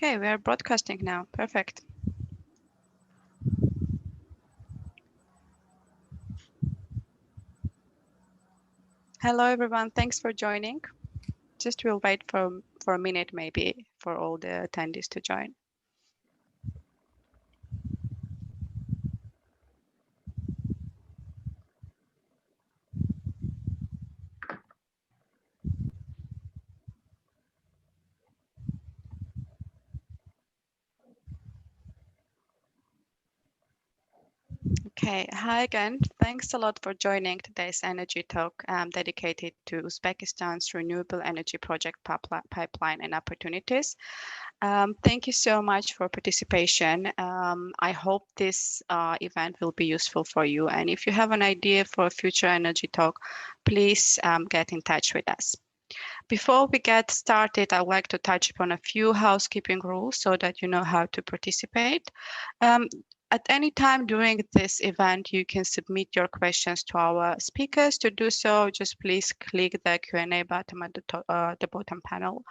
Okay, we are broadcasting now. Perfect. Hello, everyone. Thanks for joining. Just we'll wait for a minute, maybe, for all the attendees to join. Okay, hi again. Thanks a lot for joining today's energy talk dedicated to Uzbekistan's renewable energy project pipeline and opportunities. Thank you so much for participation. I hope this event will be useful for you. And if you have an idea for a future energy talk, please get in touch with us. Before we get started, I'd like to touch upon a few housekeeping rules so that you know how to participate. At any time during this event, you can submit your questions to our speakers. To do so, just please click the Q&A button at the bottom panel.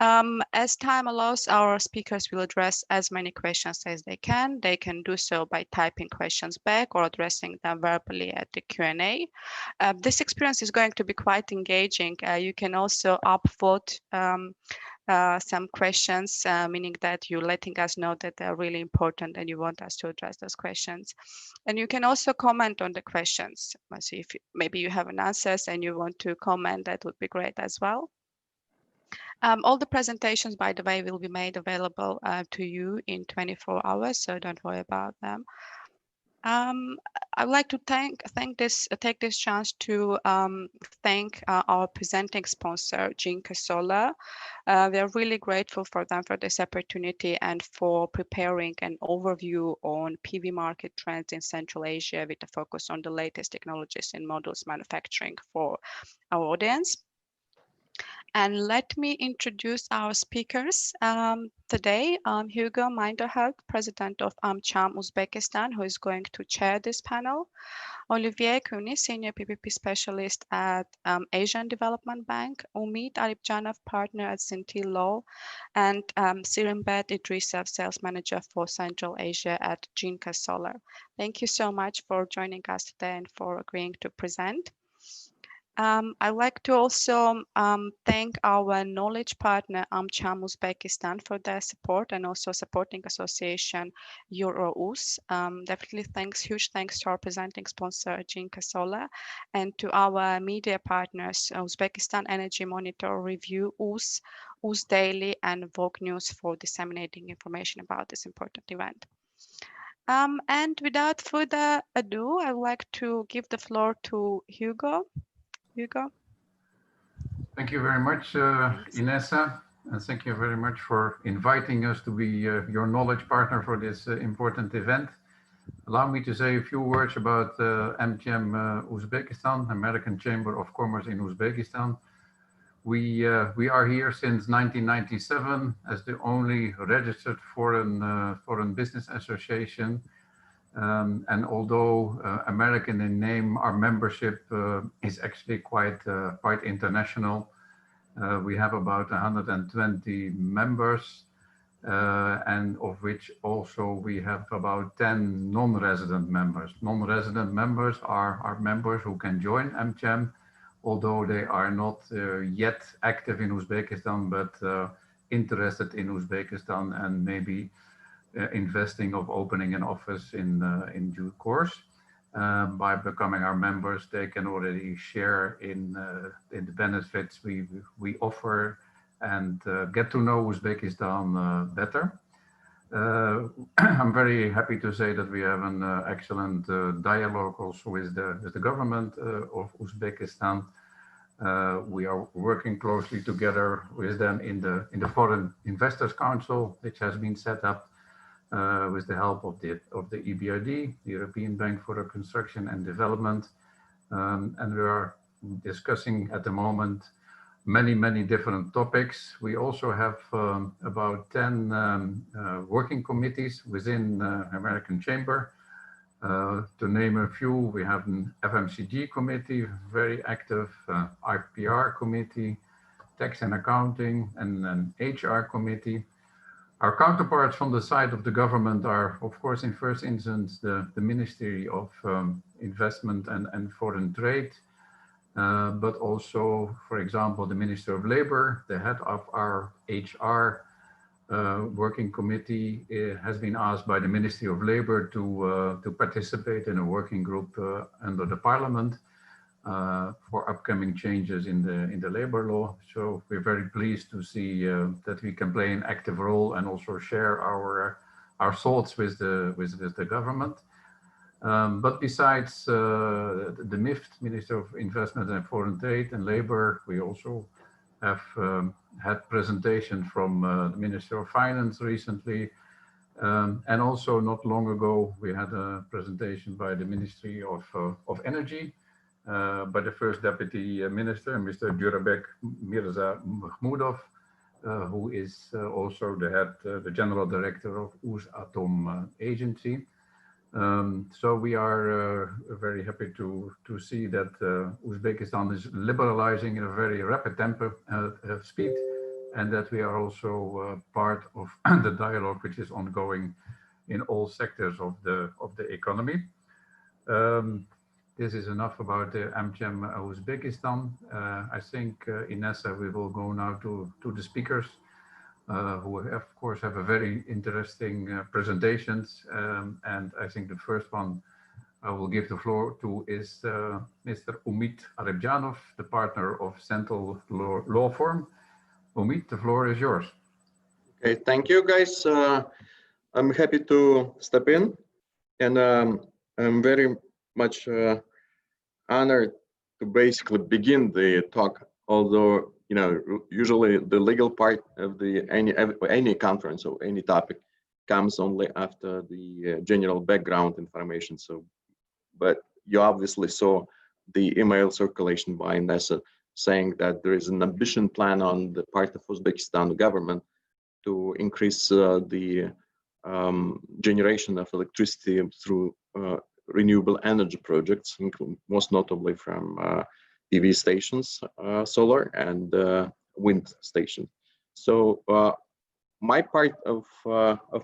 As time allows, our speakers will address as many questions as they can. They can do so by typing questions back or addressing them verbally at the Q&A. This experience is going to be quite engaging. You can also upvote some questions, meaning that you're letting us know that they're really important and you want us to address those questions. And you can also comment on the questions. So if maybe you have an answers and you want to comment, that would be great as well. All the presentations, by the way, will be made available to you in 24 hours, so don't worry about them. I'd like to take this chance to thank our presenting sponsor, Jinka Solar. We are really grateful for them for this opportunity and for preparing an overview on PV market trends in Central Asia with a focus on the latest technologies in modules manufacturing for our audience. And let me introduce our speakers today. Hugo Minderhout, President of AmCham Uzbekistan, who is going to chair this panel. Olivier Kuni, Senior PPP Specialist at Asian Development Bank. Umid Aripjanov, Partner at Sinti Law. And Sirimbet Idrisov, Sales Manager for Central Asia at Jinka Solar. Thank you so much for joining us today and for agreeing to present. I'd like to also thank our knowledge partner, AmCham Uzbekistan, for their support and also supporting association EuroUS. Definitely huge thanks to our presenting sponsor, Jinka Solar, and to our media partners, Uzbekistan Energy Monitor Review, US Daily, and Vogue News for disseminating information about this important event. And without further ado, I would like to give the floor to Hugo. Hugo. Thank you very much, Inessa, and thank you very much for inviting us to be your knowledge partner for this important event. Allow me to say a few words about AmCham Uzbekistan, American Chamber of Commerce in Uzbekistan. We are here since 1997 as the only registered foreign business association. And although American in name, our membership is actually quite international. We have about 120 members, and of which also we have about 10 non-resident members. Non-resident members are members who can join AmCham, although they are not yet active in Uzbekistan, but interested in Uzbekistan and maybe investing of opening an office in due course. By becoming our members, they can already share in the benefits we offer and get to know Uzbekistan better. I'm very happy to say that we have an excellent dialogue also with the government of Uzbekistan. We are working closely together with them in the Foreign Investors Council, which has been set up with the help of the EBRD, the European Bank for Reconstruction and Development. And we are discussing at the moment many different topics. We also have about 10 working committees within American Chamber. To name a few, we have an FMCG committee, very active, IPR committee, tax and accounting, and an HR committee. Our counterparts from the side of the government are, of course, in first instance, the Ministry of Investment and Foreign Trade, but also, for example, the Minister of Labor, the head of our HR working committee has been asked by the Ministry of Labor to participate in a working group under the Parliament for upcoming changes in the labor law. So we're very pleased to see that we can play an active role and also share our thoughts with the government. But besides the MIFT, Minister of Investment and Foreign Trade and Labor, we also have had presentation from the Minister of Finance recently. And also not long ago, we had a presentation by the Ministry of Energy, by the first Deputy Minister, Mr. Jurabek Mirza Mahmudov, who is also the General Director of Uzatom Agency. So we are very happy to see that Uzbekistan is liberalizing in a very rapid tempo speed, and that we are also part of the dialogue which is ongoing in all sectors of the economy. This is enough about the AmCham Uzbekistan. I think, Inessa, we will go now to the speakers, who of course have a very interesting presentations. And I think the first one I will give the floor to is Mr. Umit Arebjanov, the partner of Central Law Firm. Umit, the floor is yours. Okay, thank you guys. I'm happy to step in, and I'm very much honored to basically begin the talk, although usually the legal part of any conference or any topic comes only after the general background information. So, but you obviously saw the email circulation by Inessa saying that there is an ambition plan on the part of Uzbekistan government to increase the generation of electricity through renewable energy projects, most notably from PV stations, solar and wind stations. So my part of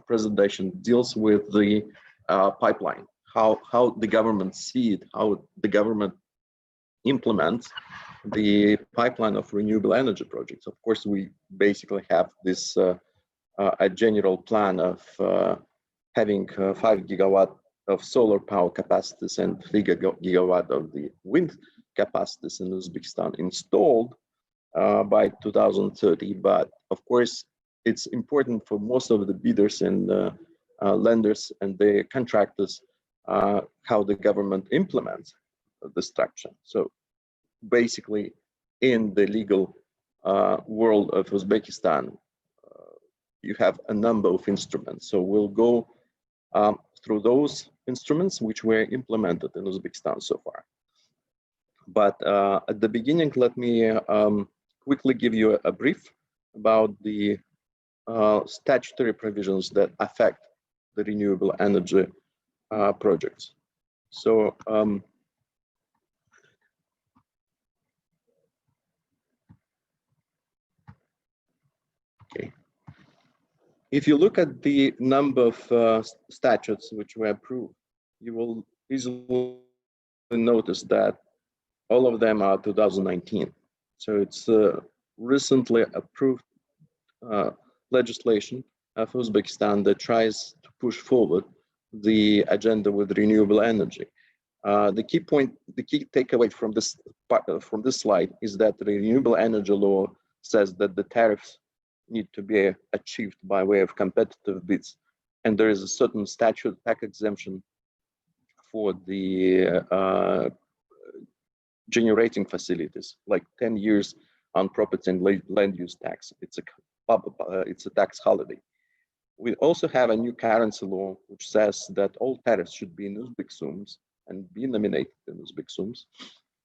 presentation deals with the pipeline, how the government see it, how the government implements the pipeline of renewable energy projects. Of course, we basically have this a general plan of having 5 gigawatt of solar power capacities and 3 gigawatt of the wind capacities in Uzbekistan installed by 2030. But of course, it's important for most of the bidders and lenders and the contractors how the government implements the structure. So basically, in the legal world of Uzbekistan, you have a number of instruments. So we'll go through those instruments which were implemented in Uzbekistan so far. But at the beginning, let me quickly give you a brief about the statutory provisions that affect the renewable energy projects. So okay. If you look at the number of statutes which were approved, you will easily notice that all of them are 2019. So it's recently approved legislation of Uzbekistan that tries to push forward the agenda with renewable energy. The key takeaway from this slide is that the renewable energy law says that the tariffs need to be achieved by way of competitive bids, and there is a certain statute tax exemption for the generating facilities, like 10 years on property and land use tax. It's a tax holiday. We also have a new currency law which says that all tariffs should be in Uzbek sums and be nominated in Uzbek sums,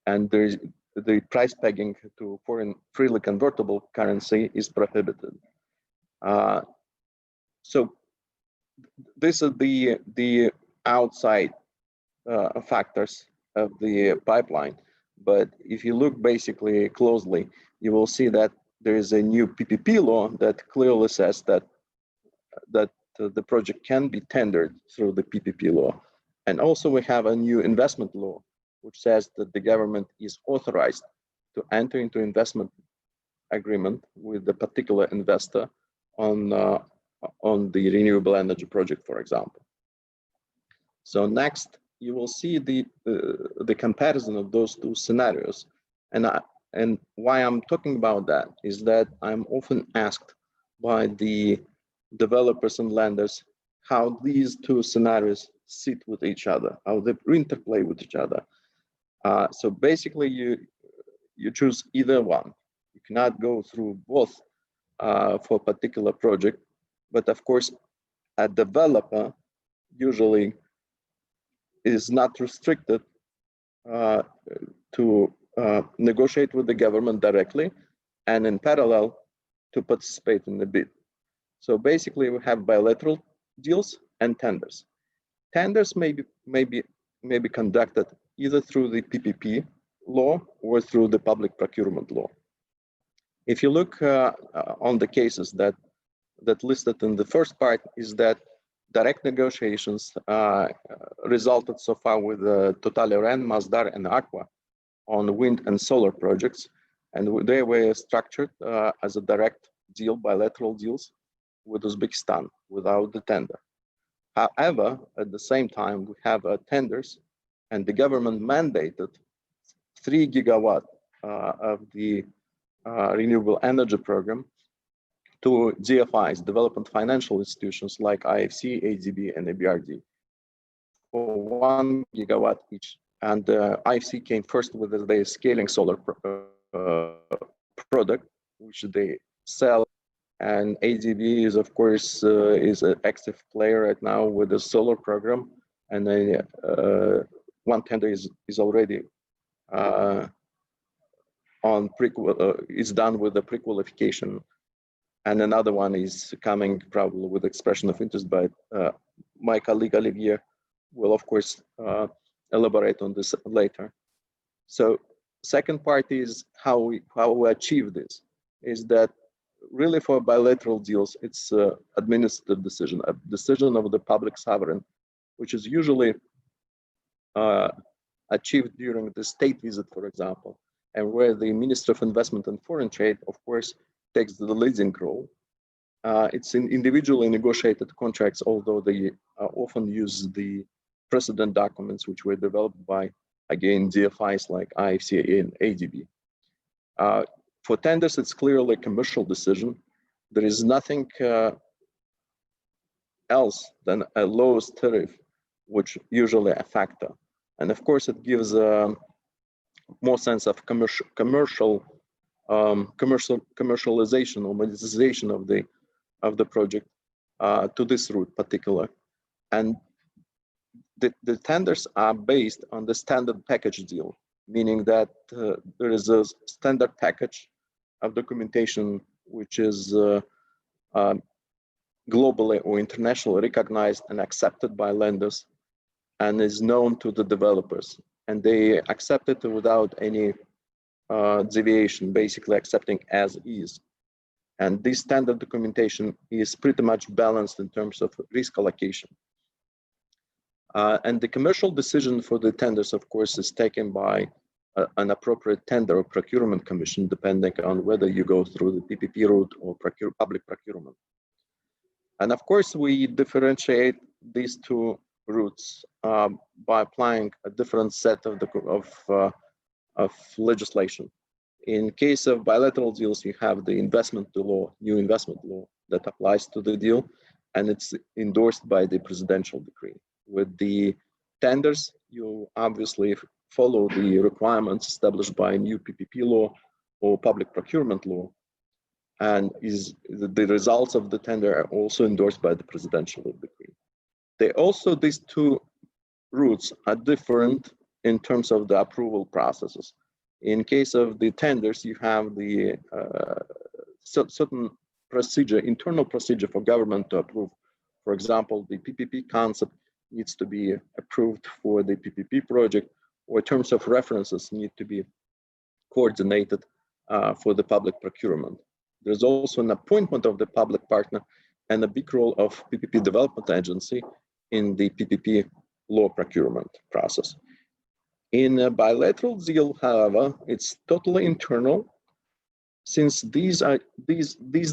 and there is the price pegging to foreign freely convertible currency is prohibited. So these are the outside factors of the pipeline. But if you look basically closely, you will see that there is a new PPP law that clearly says that the project can be tendered through the PPP law. And also we have a new investment law, which says that the government is authorized to enter into investment agreement with a particular investor on the renewable energy project, for example. So next, you will see the comparison of those two scenarios. And why I'm talking about that is that I'm often asked by the developers and lenders how these two scenarios sit with each other, how they interplay with each other. So basically, you choose either one. You cannot go through both for a particular project. But of course, a developer usually is not restricted to negotiate with the government directly and in parallel to participate in the bid. So basically, we have bilateral deals and tenders. Tenders may be conducted either through the PPP law or through the public procurement law. If you look on the cases that listed in the first part, is that direct negotiations resulted so far with Total Eren, Masdar, and Aqua on wind and solar projects, and they were structured as a direct deal, bilateral deals with Uzbekistan without the tender. However, at the same time, we have tenders, and the government mandated 3 gigawatt of the renewable energy program to DFIs, development financial institutions like IFC, ADB, and ABRD for 1 gigawatt each. And IFC came first with the scaling solar product, which they sell. And ADB is, of course, is an active player right now with the solar program. And one tender is already is done with the pre-qualification. And another one is coming probably with expression of interest, but my colleague Olivier will, of course, elaborate on this later. So second part is how we achieve this, is that really for bilateral deals, it's an administrative decision, a decision of the public sovereign, which is usually achieved during the state visit, for example, and where the Minister of Investment and Foreign Trade, of course, takes the leading role. It's in individually negotiated contracts, although they often use the precedent documents which were developed by, again, DFIs like IFC and ADB. For tenders, it's clearly a commercial decision. There is nothing else than a lowest tariff, which usually a factor. And of course, it gives more sense of commercialization or monetization of the project to this route particular. And the tenders are based on the standard package deal, meaning that there is a standard package of documentation which is globally or internationally recognized and accepted by lenders and is known to the developers. And they accept it without any deviation, basically accepting as is. And this standard documentation is pretty much balanced in terms of risk allocation. And the commercial decision for the tenders, of course, is taken by an appropriate tender or procurement commission, depending on whether you go through the PPP route or public procurement. And of course, we differentiate these two routes by applying a different set of legislation. In case of bilateral deals, you have the investment law, new investment law that applies to the deal, and it's endorsed by the presidential decree. With the tenders, you obviously follow the requirements established by a new PPP law or public procurement law, and the results of the tender are also endorsed by the presidential decree. These two routes are different in terms of the approval processes. In case of the tenders, you have the certain procedure, internal procedure for government to approve. For example, the PPP concept needs to be approved for the PPP project, or terms of references need to be coordinated for the public procurement. There's also an appointment of the public partner, and a big role of PPP Development Agency in the PPP law procurement process. In a bilateral deal, however, it's totally internal, since these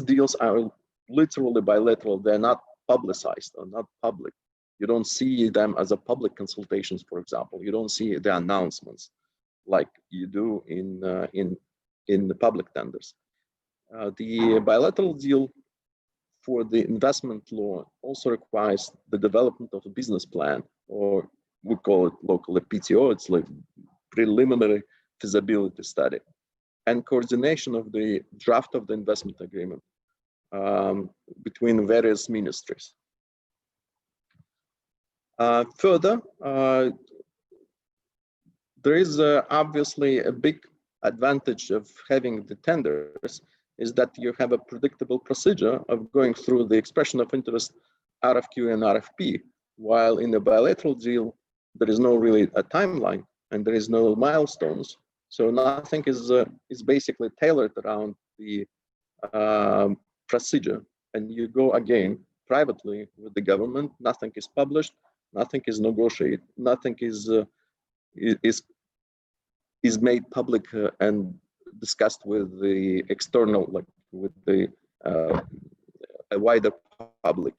deals are literally bilateral. They're not publicized or not public. You don't see them as a public consultations, for example. You don't see the announcements like you do in the public tenders. The bilateral deal for the investment law also requires the development of a business plan, or we call it locally PTO. It's like preliminary feasibility study, and coordination of the draft of the investment agreement between various ministries. Further, there is obviously a big advantage of having the tenders, is that you have a predictable procedure of going through the expression of interest, RFQ and RFP, while in a bilateral deal, there is no really a timeline and there is no milestones. So nothing is basically tailored around the procedure, and you go again privately with the government. Nothing is published, nothing is negotiated, nothing is made public and discussed with the external, like with the a wider public.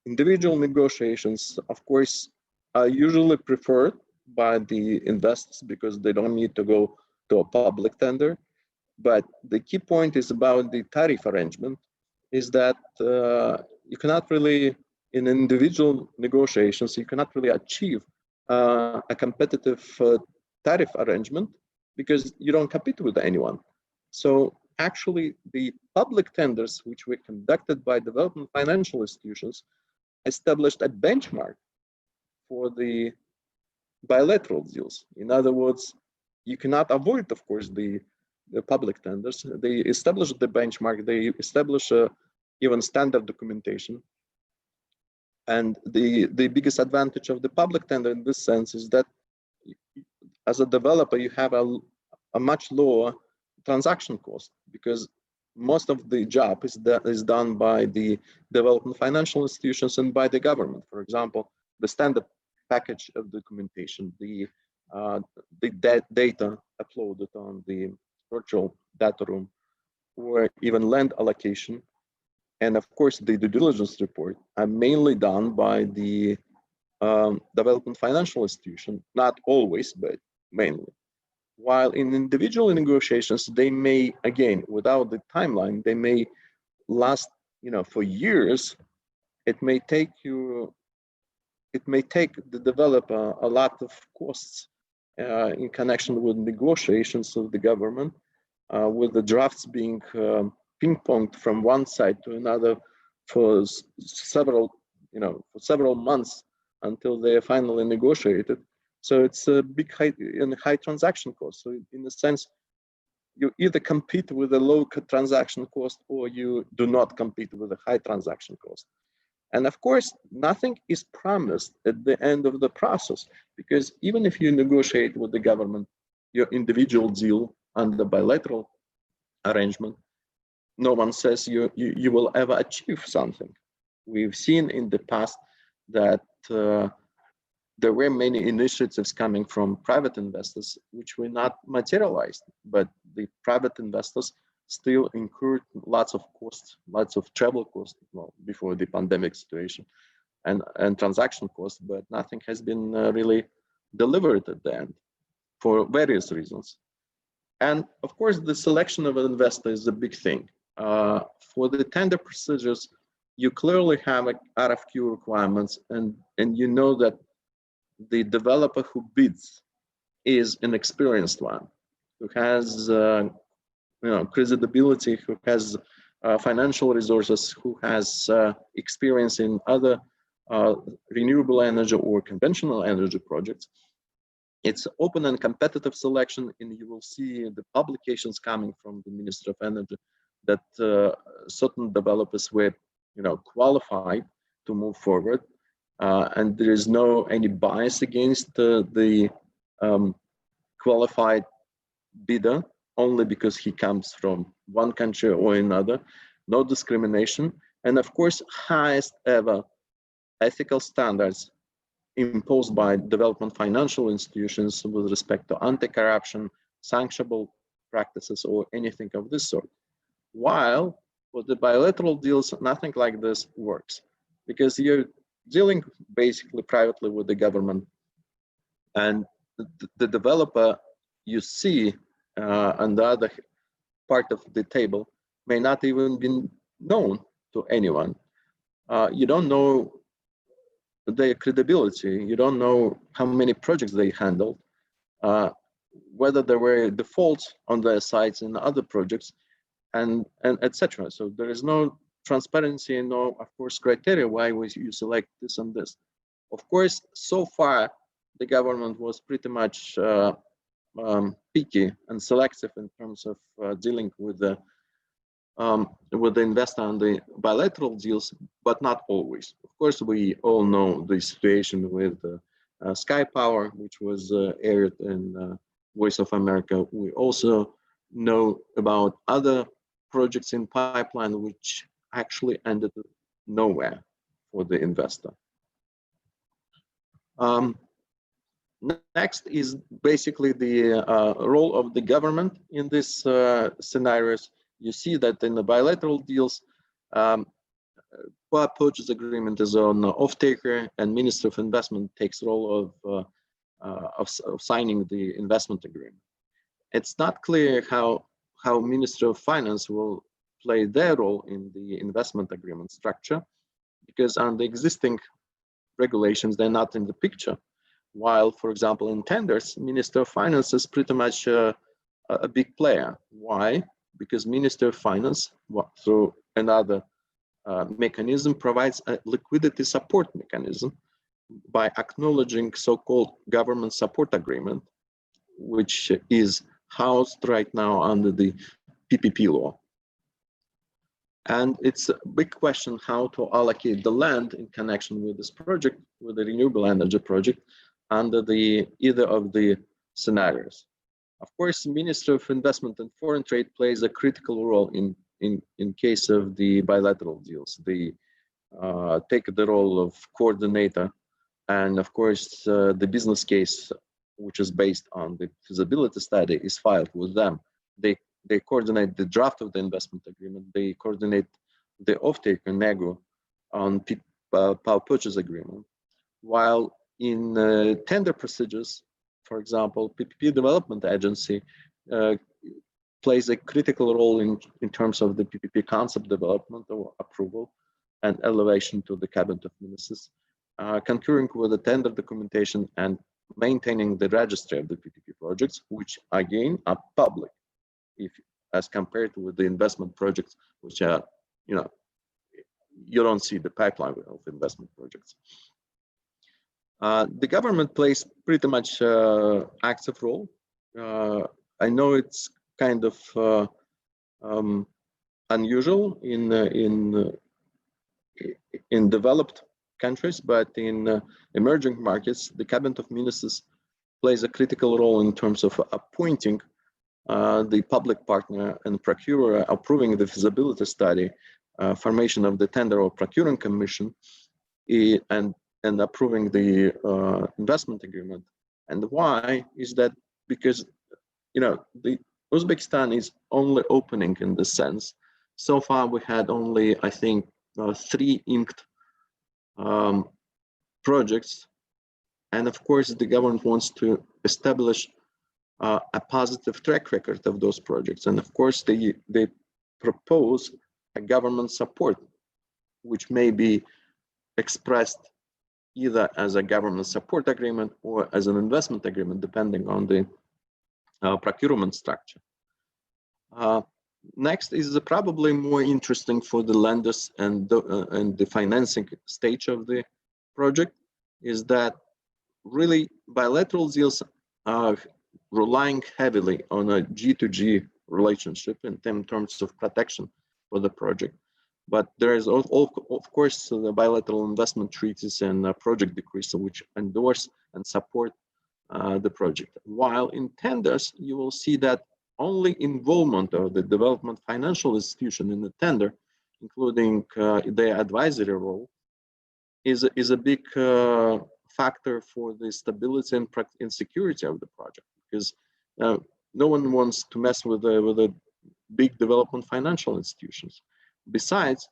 Individual negotiations, of course, are usually preferred by the investors because they don't need to go to a public tender. But the key point is about the tariff arrangement, is that you cannot really, in individual negotiations, you cannot really achieve a competitive tariff arrangement because you don't compete with anyone. So actually, the public tenders, which were conducted by development financial institutions, established a benchmark for the bilateral deals. In other words, you cannot avoid, of course, the public tenders. They establish the benchmark, they establish even standard documentation. And the biggest advantage of the public tender in this sense is that as a developer, you have a much lower transaction cost, because most of the job is done by the development financial institutions and by the government. For example, the standard package of documentation, the data uploaded on the virtual data room, or even land allocation, and of course the due diligence report are mainly done by the development financial institution, not always, but mainly. While in individual negotiations, they may, again, without the timeline, they may last, for years. It may take the developer a lot of costs in connection with negotiations of the government, with the drafts being ping-ponged from one side to another for several months until they are finally negotiated. So it's a big high transaction cost. So in a sense, you either compete with a low transaction cost or you do not compete with a high transaction cost. And of course, nothing is promised at the end of the process, because even if you negotiate with the government your individual deal under bilateral arrangement, no one says you will ever achieve something. We've seen in the past that there were many initiatives coming from private investors which were not materialized, but the private investors still incurred lots of costs, lots of travel costs, well, before the pandemic situation, and transaction costs, but nothing has been really delivered at the end for various reasons. And of course, the selection of an investor is a big thing. For the tender procedures, you clearly have RFQ requirements, and you know that the developer who bids is an experienced one, who has credibility, who has financial resources, who has experience in other renewable energy or conventional energy projects. It's open and competitive selection, and you will see the publications coming from the Ministry of Energy that certain developers were, qualified to move forward, and there is no any bias against the qualified bidder only because he comes from one country or another. No discrimination, and of course, highest ever ethical standards imposed by development financial institutions with respect to anti-corruption, sanctionable practices, or anything of this sort. While for the bilateral deals, nothing like this works, because you're dealing basically privately with the government, and the developer you see on the other part of the table may not even be known to anyone. You don't know their credibility. You don't know how many projects they handled, whether there were defaults on their sites in other projects, and etc. So there is no transparency and no, of course, criteria why you select this and this. Of course, so far the government was pretty much picky and selective in terms of dealing with the investor on the bilateral deals, but not always. Of course, we all know the situation with Sky Power, which was aired in Voice of America. We also know about other projects in pipeline which actually ended nowhere for the investor. Next is basically the role of the government in these scenarios. You see that in the bilateral deals, power purchase agreement is on off-taker, and Minister of Investment takes role of signing the investment agreement. It's not clear how Minister of Finance will play their role in the investment agreement structure, because on the existing regulations, they're not in the picture. While, for example, in tenders, Minister of Finance is pretty much a big player. Why? Because Minister of Finance, through another mechanism, provides a liquidity support mechanism by acknowledging so-called government support agreement, which is housed right now under the PPP law. And it's a big question how to allocate the land in connection with this project, with the renewable energy project, under either of the scenarios. Of course, Minister of Investment and Foreign Trade plays a critical role in case of the bilateral deals. They take the role of coordinator, and of course, the business case, which is based on the feasibility study, is filed with them. They coordinate the draft of the investment agreement. They coordinate the offtake and nego on power purchase agreement. While in tender procedures, for example, PPP Development Agency plays a critical role in terms of the PPP concept development or approval and elevation to the Cabinet of Ministers, concurring with the tender documentation and maintaining the registry of the PPP projects, which again are public, as compared with the investment projects, which are, you don't see the pipeline of investment projects. The government plays pretty much active role. I know it's kind of unusual in developed countries, but in emerging markets, the Cabinet of Ministers plays a critical role in terms of appointing the public partner and procurer, approving the feasibility study, formation of the tender or procuring commission, and approving the investment agreement. And why is that? Because the Uzbekistan is only opening in this sense. So far, we had only, I think, 3 inked projects, and of course, the government wants to establish a positive track record of those projects. And of course, they propose a government support, which may be expressed either as a government support agreement or as an investment agreement, depending on the procurement structure. Next is probably more interesting for the lenders and the financing stage of the project, is that really bilateral deals are relying heavily on a G2G relationship in terms of protection for the project. But there is, of course, the bilateral investment treaties and project decrees which endorse and support the project. While in tenders, you will see that only involvement of the development financial institution in the tender including their advisory role, is a big factor for the stability and security of the project, because no one wants to mess with the big development financial institutions. Besides,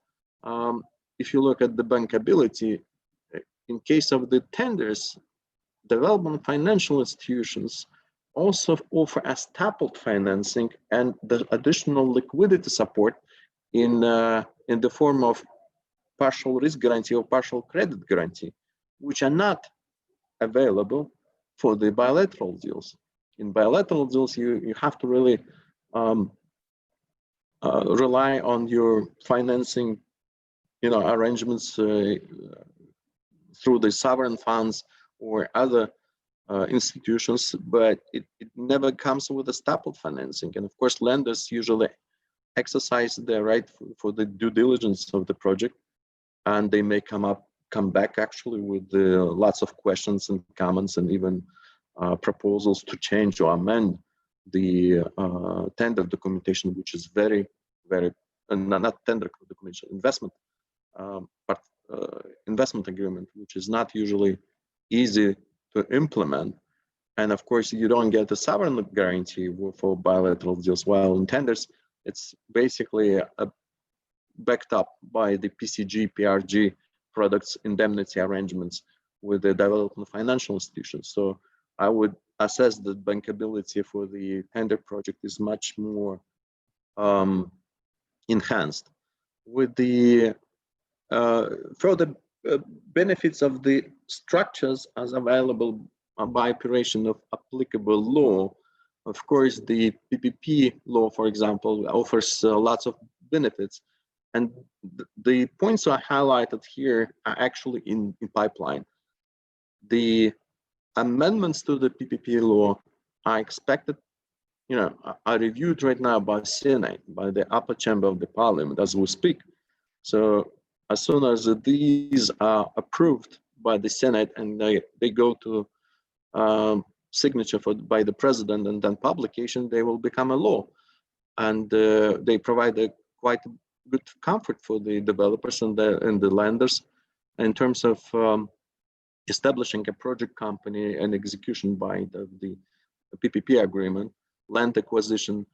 if you look at the bankability, in case of the tenders, development financial institutions also offer a stapled financing and the additional liquidity support in the form of partial risk guarantee or partial credit guarantee, which are not available for the bilateral deals. In bilateral deals, you have to really rely on your financing, arrangements through the sovereign funds or other institutions, but it never comes with a stapled financing. And of course, lenders usually exercise their right for the due diligence of the project, and they may come back actually with lots of questions and comments and even proposals to change or amend the tender documentation, which is very, very not tender documentation, investment agreement, which is not usually easy to implement. And of course, you don't get the sovereign guarantee for bilateral deals, while in tenders, it's basically backed up by the PCG, PRG products indemnity arrangements with the development financial institutions. So I would assess that bankability for the tender project is much more enhanced. With the further benefits of the structures as available by operation of applicable law, of course, the PPP law, for example, offers lots of benefits. And the points I highlighted here are actually in pipeline. The amendments to the PPP law are expected, are reviewed right now by Senate, by the upper chamber of the parliament as we speak. So as soon as these are approved by the Senate and they go to signature by the president and then publication, they will become a law. And they provide quite good comfort for the developers and the lenders in terms of establishing a project company and execution by the PPP agreement, land acquisition,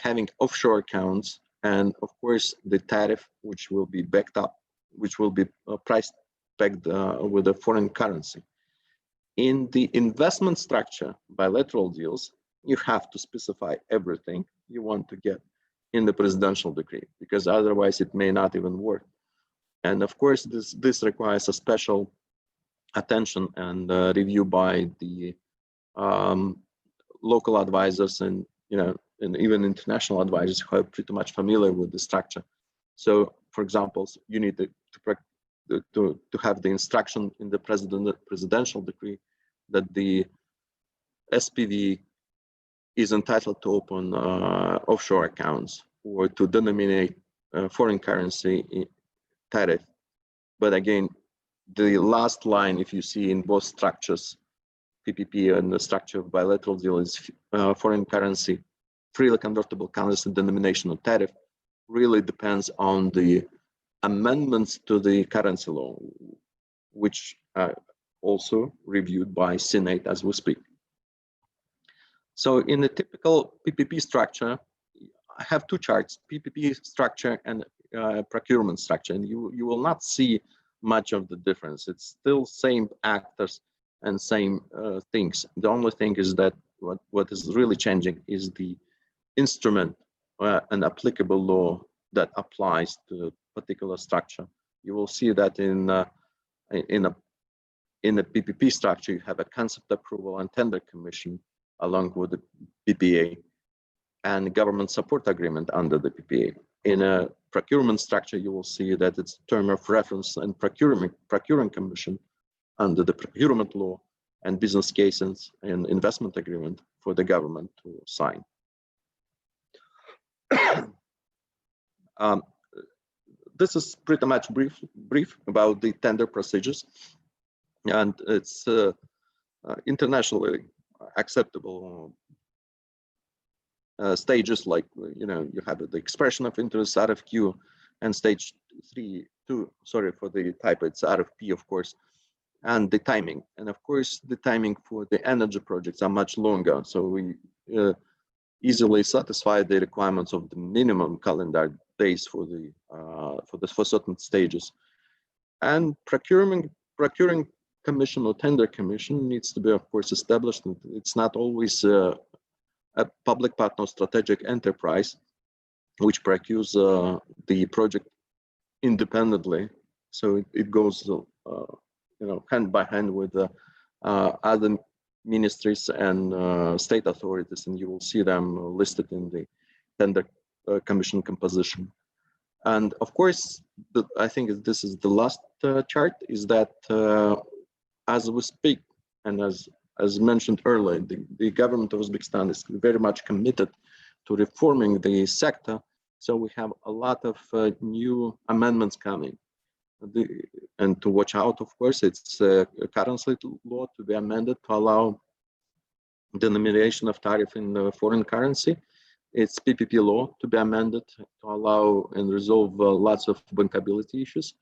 having offshore accounts, and of course the tariff, which will be backed up, which will be price pegged with a foreign currency. In the investment structure, bilateral deals, you have to specify everything you want to get in the presidential decree, because otherwise it may not even work. And of course, this requires a special attention and review by the local advisors and and even international advisors who are pretty much familiar with the structure. So, for example, you need to have the instruction in the presidential decree that the SPV is entitled to open offshore accounts or to denominate foreign currency tariff. But again, the last line, if you see in both structures, PPP and the structure of bilateral deal, is foreign currency, freely convertible currency denomination of tariff, really depends on the amendments to the currency law, which are also reviewed by Senate as we speak. So in a typical PPP structure, I have two charts, PPP structure and procurement structure, and you will not see much of the difference. It's still same actors and same things. The only thing is that what is really changing is the instrument and applicable law that applies to a particular structure. You will see that in a PPP structure, you have a concept approval and tender commission along with the PPA and government support agreement under the PPA. In a procurement structure, you will see that it's term of reference and procuring commission under the procurement law and business cases and investment agreement for the government to sign. This is pretty much brief about the tender procedures, and it's internationally acceptable stages, like you have the expression of interest, RFQ, and stage 2, sorry for the type, it's RFP, of course, and the timing. And of course, the timing for the energy projects are much longer. So we easily satisfy the requirements of the minimum calendar days for certain stages. And procuring commission or tender commission needs to be, of course, established. It's not always a public partner strategic enterprise which procures the project independently. So it goes, hand by hand with other ministries and state authorities, and you will see them listed in the tender commission composition. And of course, I think this is the last chart, is that as we speak, and as mentioned earlier, the government of Uzbekistan is very much committed to reforming the sector. So we have a lot of new amendments coming. And to watch out, of course, it's a currency law to be amended to allow denomination of tariff in foreign currency. It's PPP law to be amended to allow and resolve lots of bankability issues,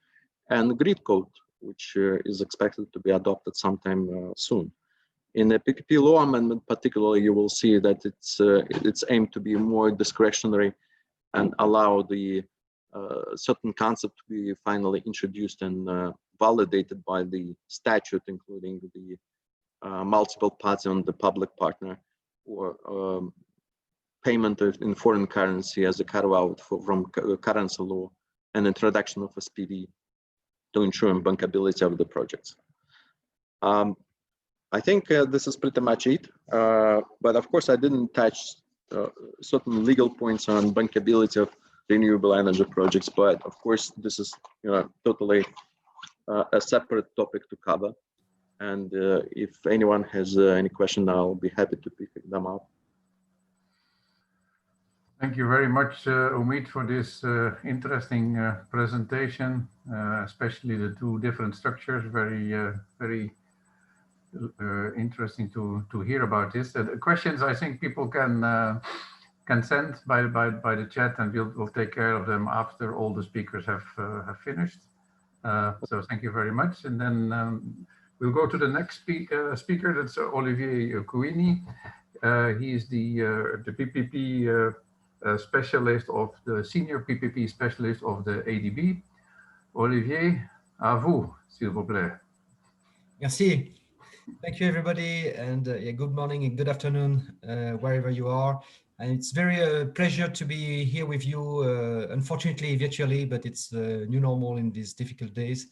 and grid code, which is expected to be adopted sometime soon. In the PPP law amendment, particularly, you will see that it's aimed to be more discretionary and allow the certain concept to be finally introduced and validated by the statute, including the multiple party on the public partner, or payment in foreign currency as a carve-out from currency law, and introduction of SPV to ensure bankability of the projects. I think this is pretty much it. But of course, I didn't touch certain legal points on bankability of renewable energy projects. But of course, this is totally a separate topic to cover. And if anyone has any question, I'll be happy to pick them up. Thank you very much, Umid, for this interesting presentation, especially the two different structures. Very interesting to hear about this. The questions, I think people can send by the chat, and we'll take care of them after all the speakers have finished. So thank you very much. And then we'll go to the next speaker. That's Olivier Kouini. He is the PPP specialist of the senior PPP specialist of the ADB. Olivier, à vous, s'il vous plaît. Merci. Thank you, everybody, and good morning and good afternoon, wherever you are. And it's very pleasure to be here with you, unfortunately virtually, but it's the new normal in these difficult days.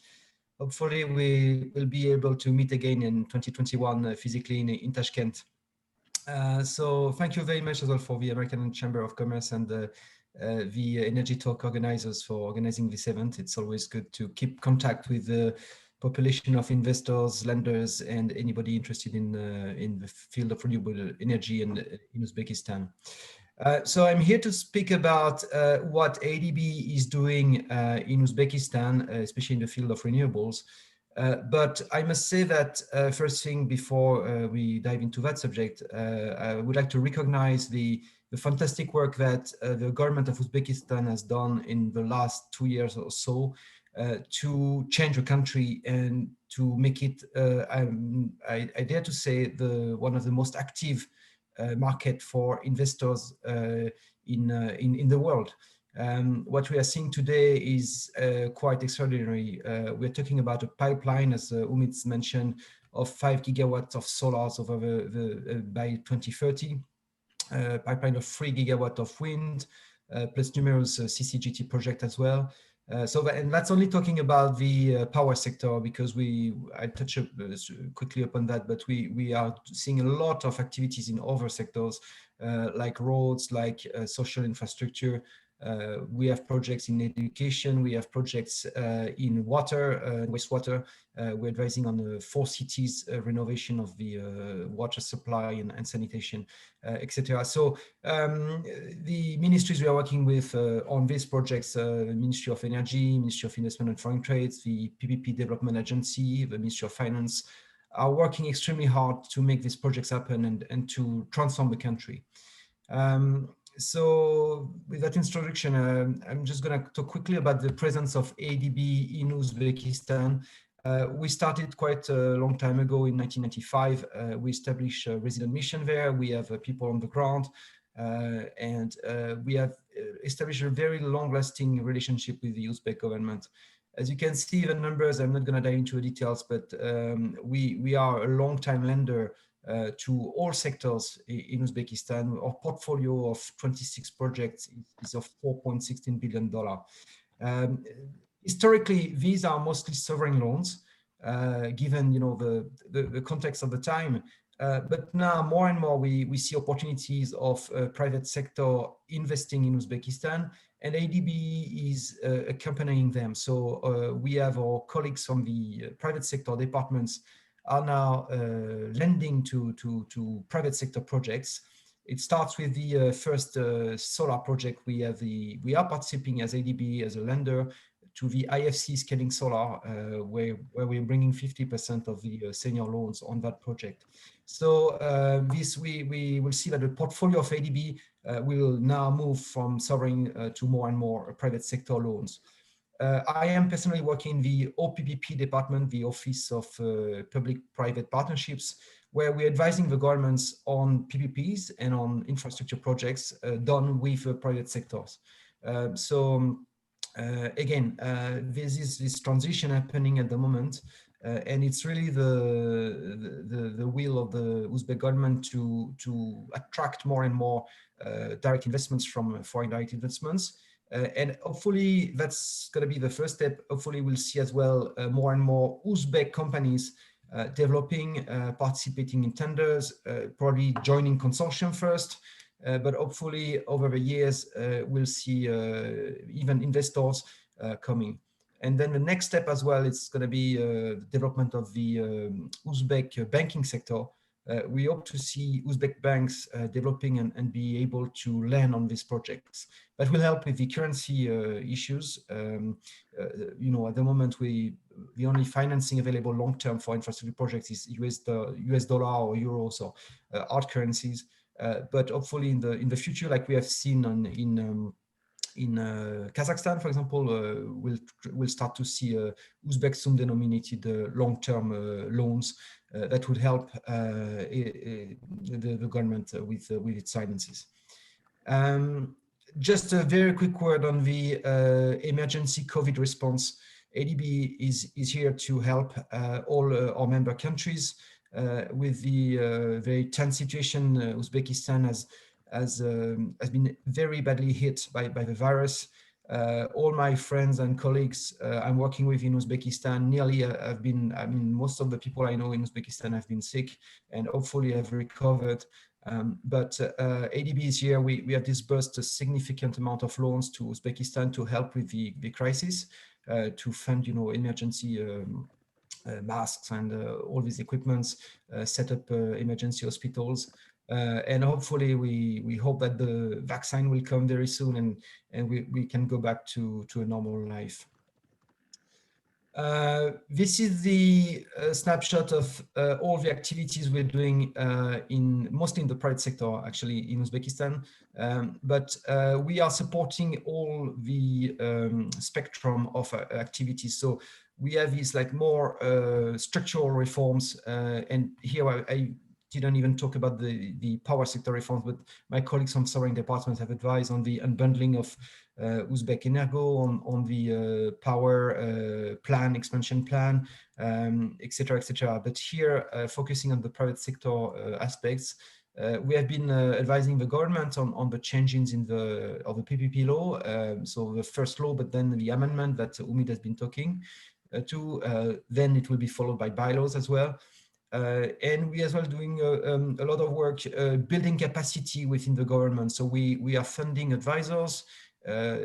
Hopefully we will be able to meet again in 2021 physically in Tashkent. So thank you very much as well for the American Chamber of Commerce and the Energy Talk organizers for organizing this event. It's always good to keep contact with the population of investors, lenders, and anybody interested in the field of renewable energy in Uzbekistan. So I'm here to speak about what ADB is doing in Uzbekistan, especially in the field of renewables. But I must say that first thing, before we dive into that subject, I would like to recognize the fantastic work that the government of Uzbekistan has done in the last 2 years or so to change the country and to make it, I dare to say, one of the most active market for investors in the world. What we are seeing today is quite extraordinary. We're talking about a pipeline, as Umid mentioned, of 5 gigawatts of solars over by 2030, pipeline of 3 gigawatts of wind, plus numerous CCGT project as well. And that's only talking about the power sector, because I touch quickly upon that, but we are seeing a lot of activities in other sectors, like roads, like social infrastructure. We have projects in education, we have projects in water, wastewater. We're advising on 4 cities renovation of the water supply and sanitation, etc. So the ministries we are working with on these projects, Ministry of Energy, Ministry of Investment and Foreign Trade, the PPP Development Agency, the Ministry of Finance, are working extremely hard to make these projects happen and to transform the country. So with that introduction, I'm just going to talk quickly about the presence of ADB in Uzbekistan. We started quite a long time ago in 1995. We established a resident mission there. We have people on the ground, and we have established a very long-lasting relationship with the Uzbek government. As you can see, the numbers, I'm not going to dive into the details, but we are a long-time lender to all sectors in Uzbekistan. Our portfolio of 26 projects is of $4.16 billion. Historically, these are mostly sovereign loans, given the context of the time. But now more and more we see opportunities of private sector investing in Uzbekistan, and ADB is accompanying them. So we have our colleagues from the private sector departments are now lending to private sector projects. It starts with the first solar project. We are participating as ADB as a lender to the IFC scaling solar, where we're bringing 50% of the senior loans on that project. So this we will see that the portfolio of ADB will now move from sovereign to more and more private sector loans. I am personally working in the OPPP department, the Office of Public-Private Partnerships, where we're advising the governments on PPPs and on infrastructure projects done with private sectors. Again, this is this transition happening at the moment, and it's really the will of the Uzbek government to attract more and more direct investments from foreign direct investments. And hopefully that's going to be the first step. Hopefully we'll see as well more and more Uzbek companies developing, participating in tenders, probably joining consortium first, but hopefully over the years we'll see even investors coming. And then the next step as well, it's going to be the development of the Uzbek banking sector. We hope to see Uzbek banks developing and be able to lend on these projects. That will help with the currency issues. At the moment, the only financing available long-term for infrastructure projects is US dollar or euro, so hard currencies. But hopefully in the future, like we have seen in Kazakhstan, for example, we'll start to see Uzbek sum-denominated long-term loans that would help the government with its finances. Just a very quick word on the emergency COVID response. ADB is here to help all our member countries with the very tense situation. Uzbekistan has been very badly hit by the virus. All my friends and colleagues I'm working with in Uzbekistan nearly most of the people I know in Uzbekistan have been sick and hopefully have recovered. But ADB is here. We have disbursed a significant amount of loans to Uzbekistan to help with the crisis, to fund emergency masks and all these equipments, set up emergency hospitals. And hopefully we hope that the vaccine will come very soon and we can go back to a normal life. This is the snapshot of all the activities we're doing mostly in the private sector, actually, in Uzbekistan. But we are supporting all the spectrum of activities. So we have these like more structural reforms, and here I didn't even talk about the power sector reforms, but my colleagues from sovereign departments have advised on the unbundling of Uzbek Energo, on the power plan, expansion plan, etc., etc. But here, focusing on the private sector aspects, we have been advising the government on the changes in the PPP law. So the first law, but then the amendment that Umid has been talking to. Then it will be followed by bylaws as well. And we as well doing a lot of work building capacity within the government. So we are funding advisors,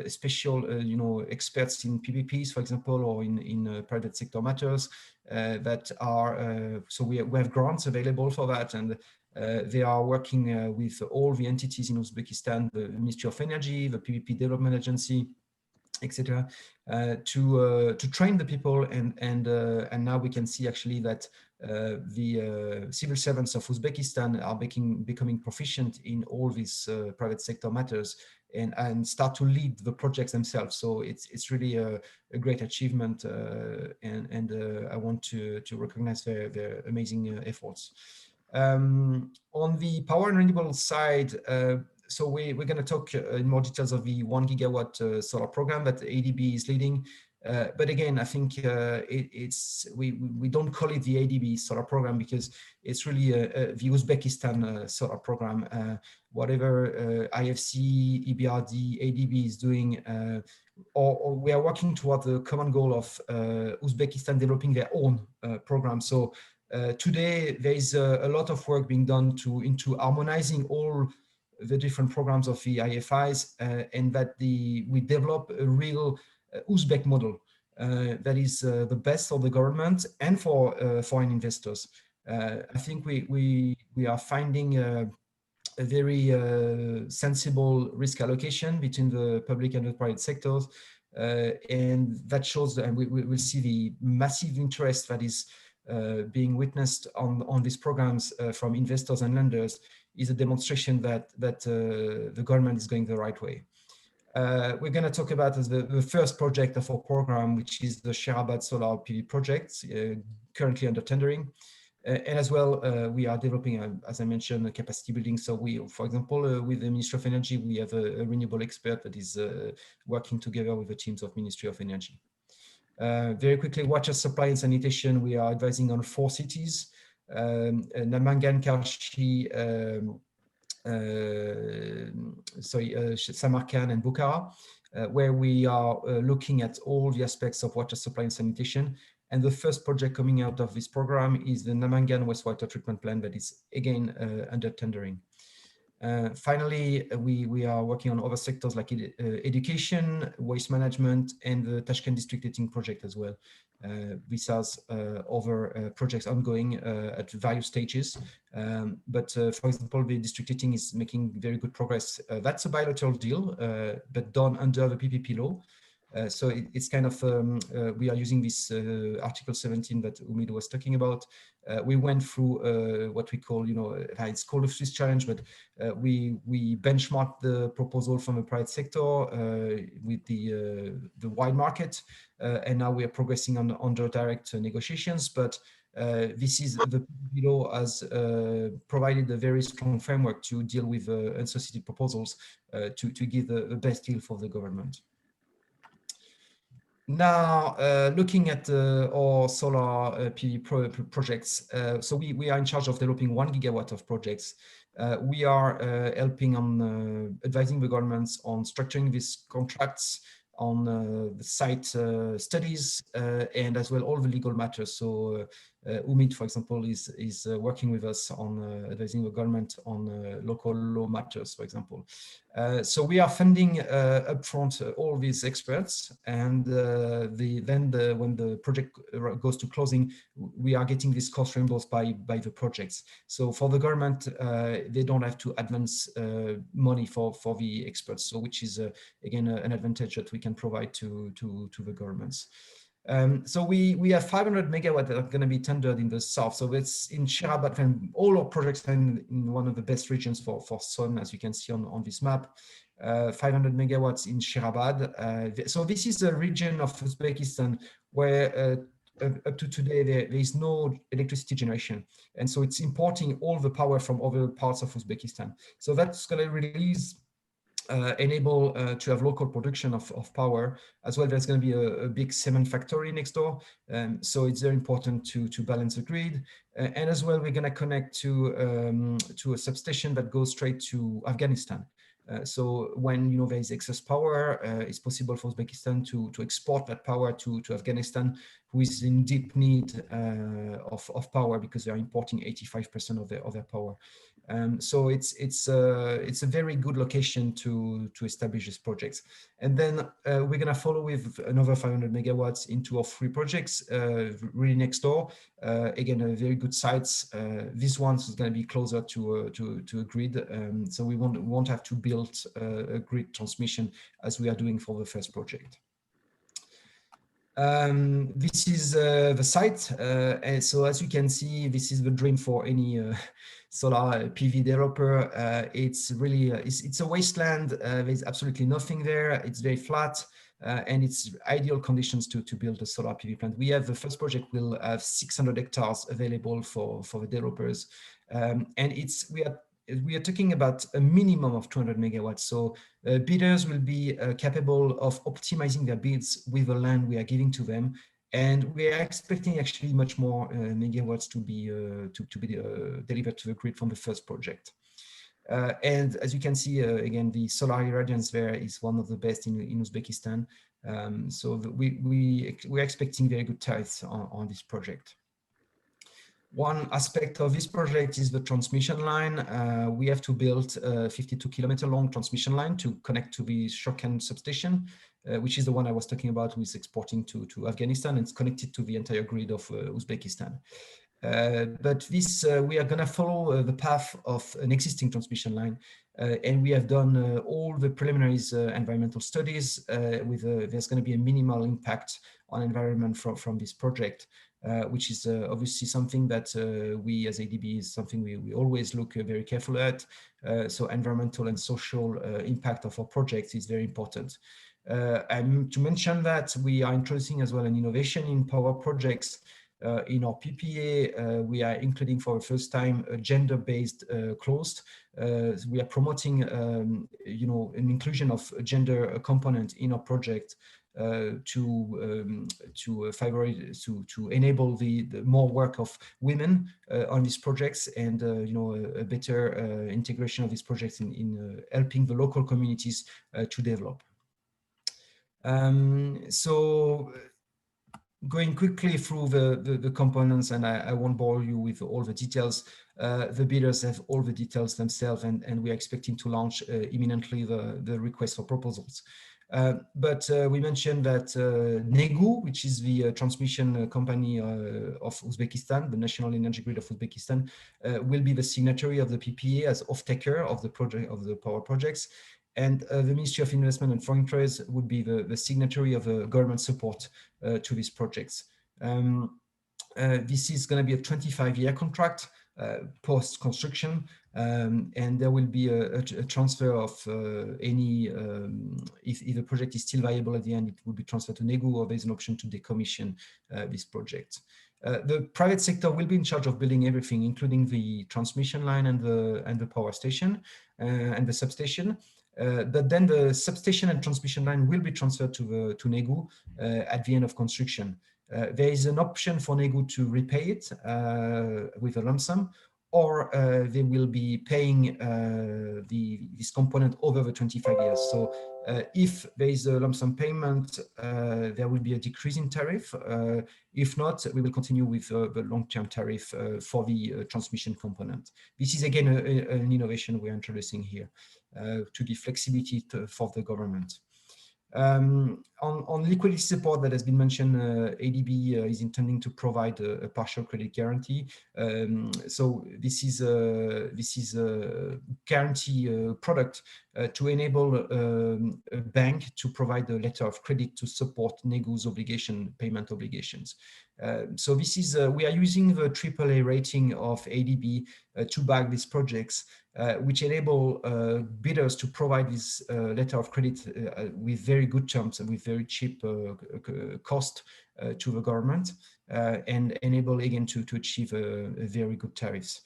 special experts in PPPs, for example, or in private sector matters that are. So we have grants available for that, and they are working with all the entities in Uzbekistan, the Ministry of Energy, the PPP Development Agency, etc., to train the people, and now we can see actually that the civil servants of Uzbekistan are becoming proficient in all these private sector matters, and start to lead the projects themselves. So it's really a great achievement, and I want to recognize their amazing efforts. On the power and renewable side, so we're going to talk in more details of the 1 gigawatt solar program that ADB is leading. But again, I think we don't call it the ADB solar program because it's really the Uzbekistan solar program. Whatever IFC, EBRD, ADB is doing, or we are working toward the common goal of Uzbekistan developing their own program. So today there is a lot of work being done into harmonizing all the different programs of the IFIs, and that we develop a real Uzbek model that is the best for the government and for foreign investors. I think we are finding a very sensible risk allocation between the public and the private sectors, and that shows, and we will see the massive interest that is being witnessed on these programs from investors and lenders is a demonstration that the government is going the right way. We're going to talk about the first project of our program, which is the Sherabad Solar PV project, currently under tendering. And as well, we are developing, as I mentioned, a capacity building. So we, for example, with the Ministry of Energy, we have a renewable expert that is working together with the teams of Ministry of Energy. Very quickly, water supply and sanitation, we are advising on 4 cities, Namangan, Karshi, Samarkand and Bukhara, where we are looking at all the aspects of water supply and sanitation. And the first project coming out of this program is the Namangan wastewater treatment plant that is again under tendering. Finally, we are working on other sectors like education, waste management, and the Tashkent district heating project as well. This has other projects ongoing at various stages. But for example, the district heating is making very good progress. That's a bilateral deal, but done under the PPP law. So it's kind of, we are using this Article 17 that Umid was talking about. We went through what we call, it's called a Swiss challenge, but we benchmarked the proposal from the private sector with the wide market, and now we are progressing on the direct negotiations. But this is the law has provided a very strong framework to deal with unsolicited proposals to give the best deal for the government. Now, looking at our solar PV projects, so we are in charge of developing 1 gigawatt of projects. We are helping on advising the governments on structuring these contracts, on the site studies, and as well all the legal matters. So Umid, for example, is working with us on advising the government on local law matters, for example. So we are funding upfront all these experts, and when the project goes to closing, we are getting this cost reimbursed by the projects. So for the government, they don't have to advance money for the experts, so which is again an advantage that we can provide to the governments. So we have 500 megawatt that are going to be tendered in the south. So it's in Sherabad, and all our projects are in one of the best regions for sun, as you can see on this map. 500 megawatts in Sherabad. So this is a region of Uzbekistan where up to today there is no electricity generation, and so it's importing all the power from other parts of Uzbekistan. So that's going to release enable to have local production of power as well. There's going to be a big cement factory next door, so it's very important to balance the grid, and as well we're going to connect to a substation that goes straight to Afghanistan. So when there is excess power, it's possible for Uzbekistan to export that power to Afghanistan, who is in deep need of power because they are importing 85% of their power. So it's a very good location to establish these projects. And then we're going to follow with another 500 megawatts into our 3 projects really next door. Again, very good sites. This one is going to be closer to a grid, so we won't have to build a grid transmission as we are doing for the first project. This is the site, and so as you can see, this is the dream for any solar PV developer. It's really it's a wasteland. There's absolutely nothing there. It's very flat, and it's ideal conditions to build a solar PV plant. We have the first project will have 600 hectares available for the developers, and we are talking about a minimum of 200 megawatts. So bidders will be capable of optimizing their bids with the land we are giving to them. And we are expecting actually much more megawatts to be delivered to the grid from the first project. And as you can see, again, the solar irradiance there is one of the best in Uzbekistan. So we're expecting very good tariffs on this project. One aspect of this project is the transmission line. We have to build a 52-kilometer long transmission line to connect to the Shokan substation, which is the one I was talking about, with exporting to Afghanistan, and it's connected to the entire grid of Uzbekistan. But this, we are going to follow the path of an existing transmission line, and we have done all the preliminaries environmental studies there's going to be a minimal impact on environment from this project. Which is obviously something that we as ADB is something we always look very careful at. So environmental and social impact of our projects is very important. And to mention that we are introducing as well an innovation in power projects. In our PPA, we are including for the first time a gender-based clause. We are promoting, an inclusion of a gender component in our project to enable the more work of women on these projects, and a better integration of these projects in helping the local communities to develop. So going quickly through the components, and I won't bore you with all the details. The bidders have all the details themselves, and we are expecting to launch imminently the request for proposals. But we mentioned that NEGU, which is the transmission company of Uzbekistan, the national energy grid of Uzbekistan, will be the signatory of the PPA as off-taker of the project, of the power projects. And the Ministry of Investment and Foreign Trade would be the signatory of government support to these projects. This is going to be a 25-year contract post-construction, and there will be a transfer of any, if the project is still viable at the end, it will be transferred to NEGU, or there's an option to decommission this project. The private sector will be in charge of building everything, including the transmission line and the power station and the substation. But then the substation and transmission line will be transferred to NEGU at the end of construction. There is an option for NEGU to repay it with a lump sum, or they will be paying this component over the 25 years. So if there is a lump sum payment, there will be a decrease in tariff. If not, we will continue with the long-term tariff for the transmission component. This is again an innovation we're introducing here to give flexibility for the government. On liquidity support that has been mentioned, ADB is intending to provide a partial credit guarantee. So this is a guarantee product to enable a bank to provide a letter of credit to support NEGU's payment obligations. So this is we are using the AAA rating of ADB to back these projects, which enable bidders to provide this letter of credit with very good terms and with very cheap cost to the government, and enable again to achieve a very good tariffs.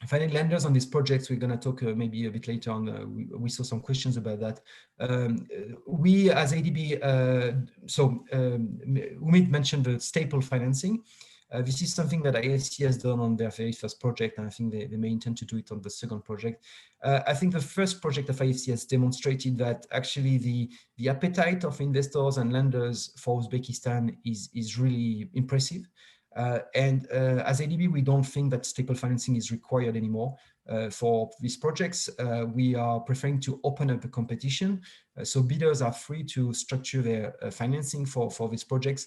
Finding lenders on these projects, we're going to talk maybe a bit later on. We saw some questions about that. We as ADB, Umid mentioned the staple financing. This is something that IFC has done on their very first project, and I think they may intend to do it on the second project. I think the first project of IFC has demonstrated that actually the appetite of investors and lenders for Uzbekistan is really impressive. And as ADB, we don't think that staple financing is required anymore for these projects. We are preferring to open up the competition, so bidders are free to structure their financing for these projects.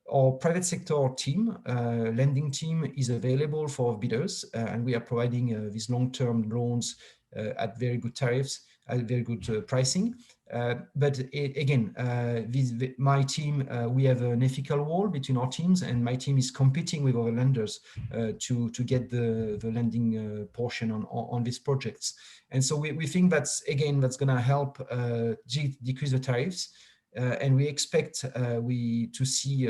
Our private sector team, lending team, is available for bidders, and we are providing these long-term loans at very good tariffs. very good pricing. But again, my team, we have an ethical wall between our teams, and my team is competing with other lenders to get the lending portion on these projects. And so we think that's going to help decrease the tariffs. And we expect to see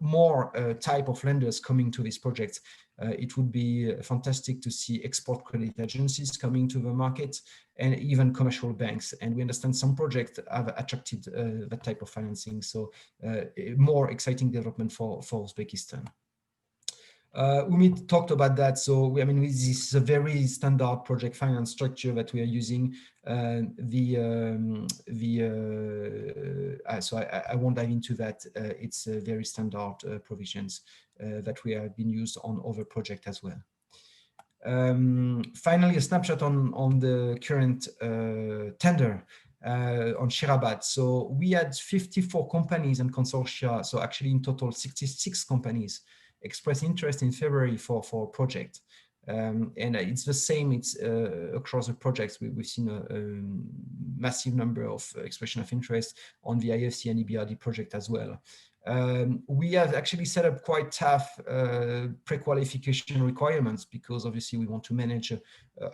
more type of lenders coming to these projects. It would be fantastic to see export credit agencies coming to the market, and even commercial banks. And we understand some projects have attracted that type of financing. So more exciting development for Uzbekistan. Umid talked about that. So this is a very standard project finance structure that we are using. So I won't dive into that. It's very standard provisions that we have been used on other projects as well. Finally, a snapshot on the current tender on Shirabad. So we had 54 companies and consortia. So actually in total 66 companies expressed interest in February for a project. And it's the same, it's across the projects. We've seen a massive number of expression of interest on the IFC and EBRD project as well. We have actually set up quite tough pre-qualification requirements, because obviously we want to manage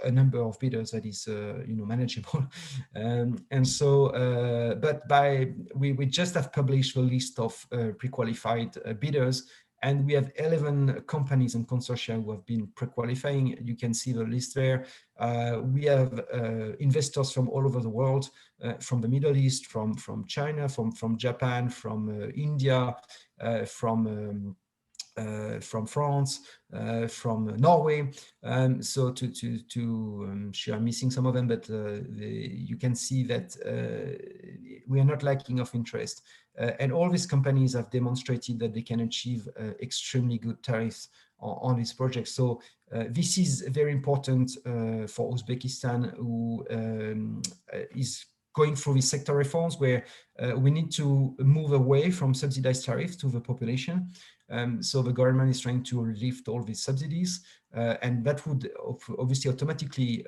a number of bidders that is manageable. And so, but we just have published the list of pre-qualified bidders. And we have 11 companies and consortia who have been pre-qualifying. You can see the list there. We have investors from all over the world, from the Middle East, from China, from Japan, from India, from France, from Norway. So I'm sure I'm missing some of them, but you can see that we are not lacking of interest. And all these companies have demonstrated that they can achieve extremely good tariffs on this project. So this is very important for Uzbekistan, who is going through these sector reforms, where we need to move away from subsidized tariffs to the population. So the government is trying to lift all these subsidies, and that would obviously automatically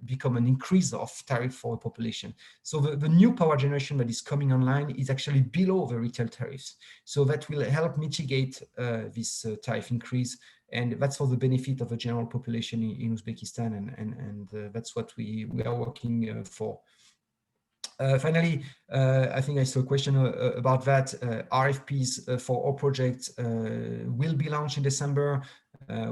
become an increase of tariff for the population. So the new power generation that is coming online is actually below the retail tariffs. So that will help mitigate this tariff increase. And that's for the benefit of the general population in Uzbekistan. And that's what we are working for. Finally, I think I saw a question about that. RFPs for all projects will be launched in December.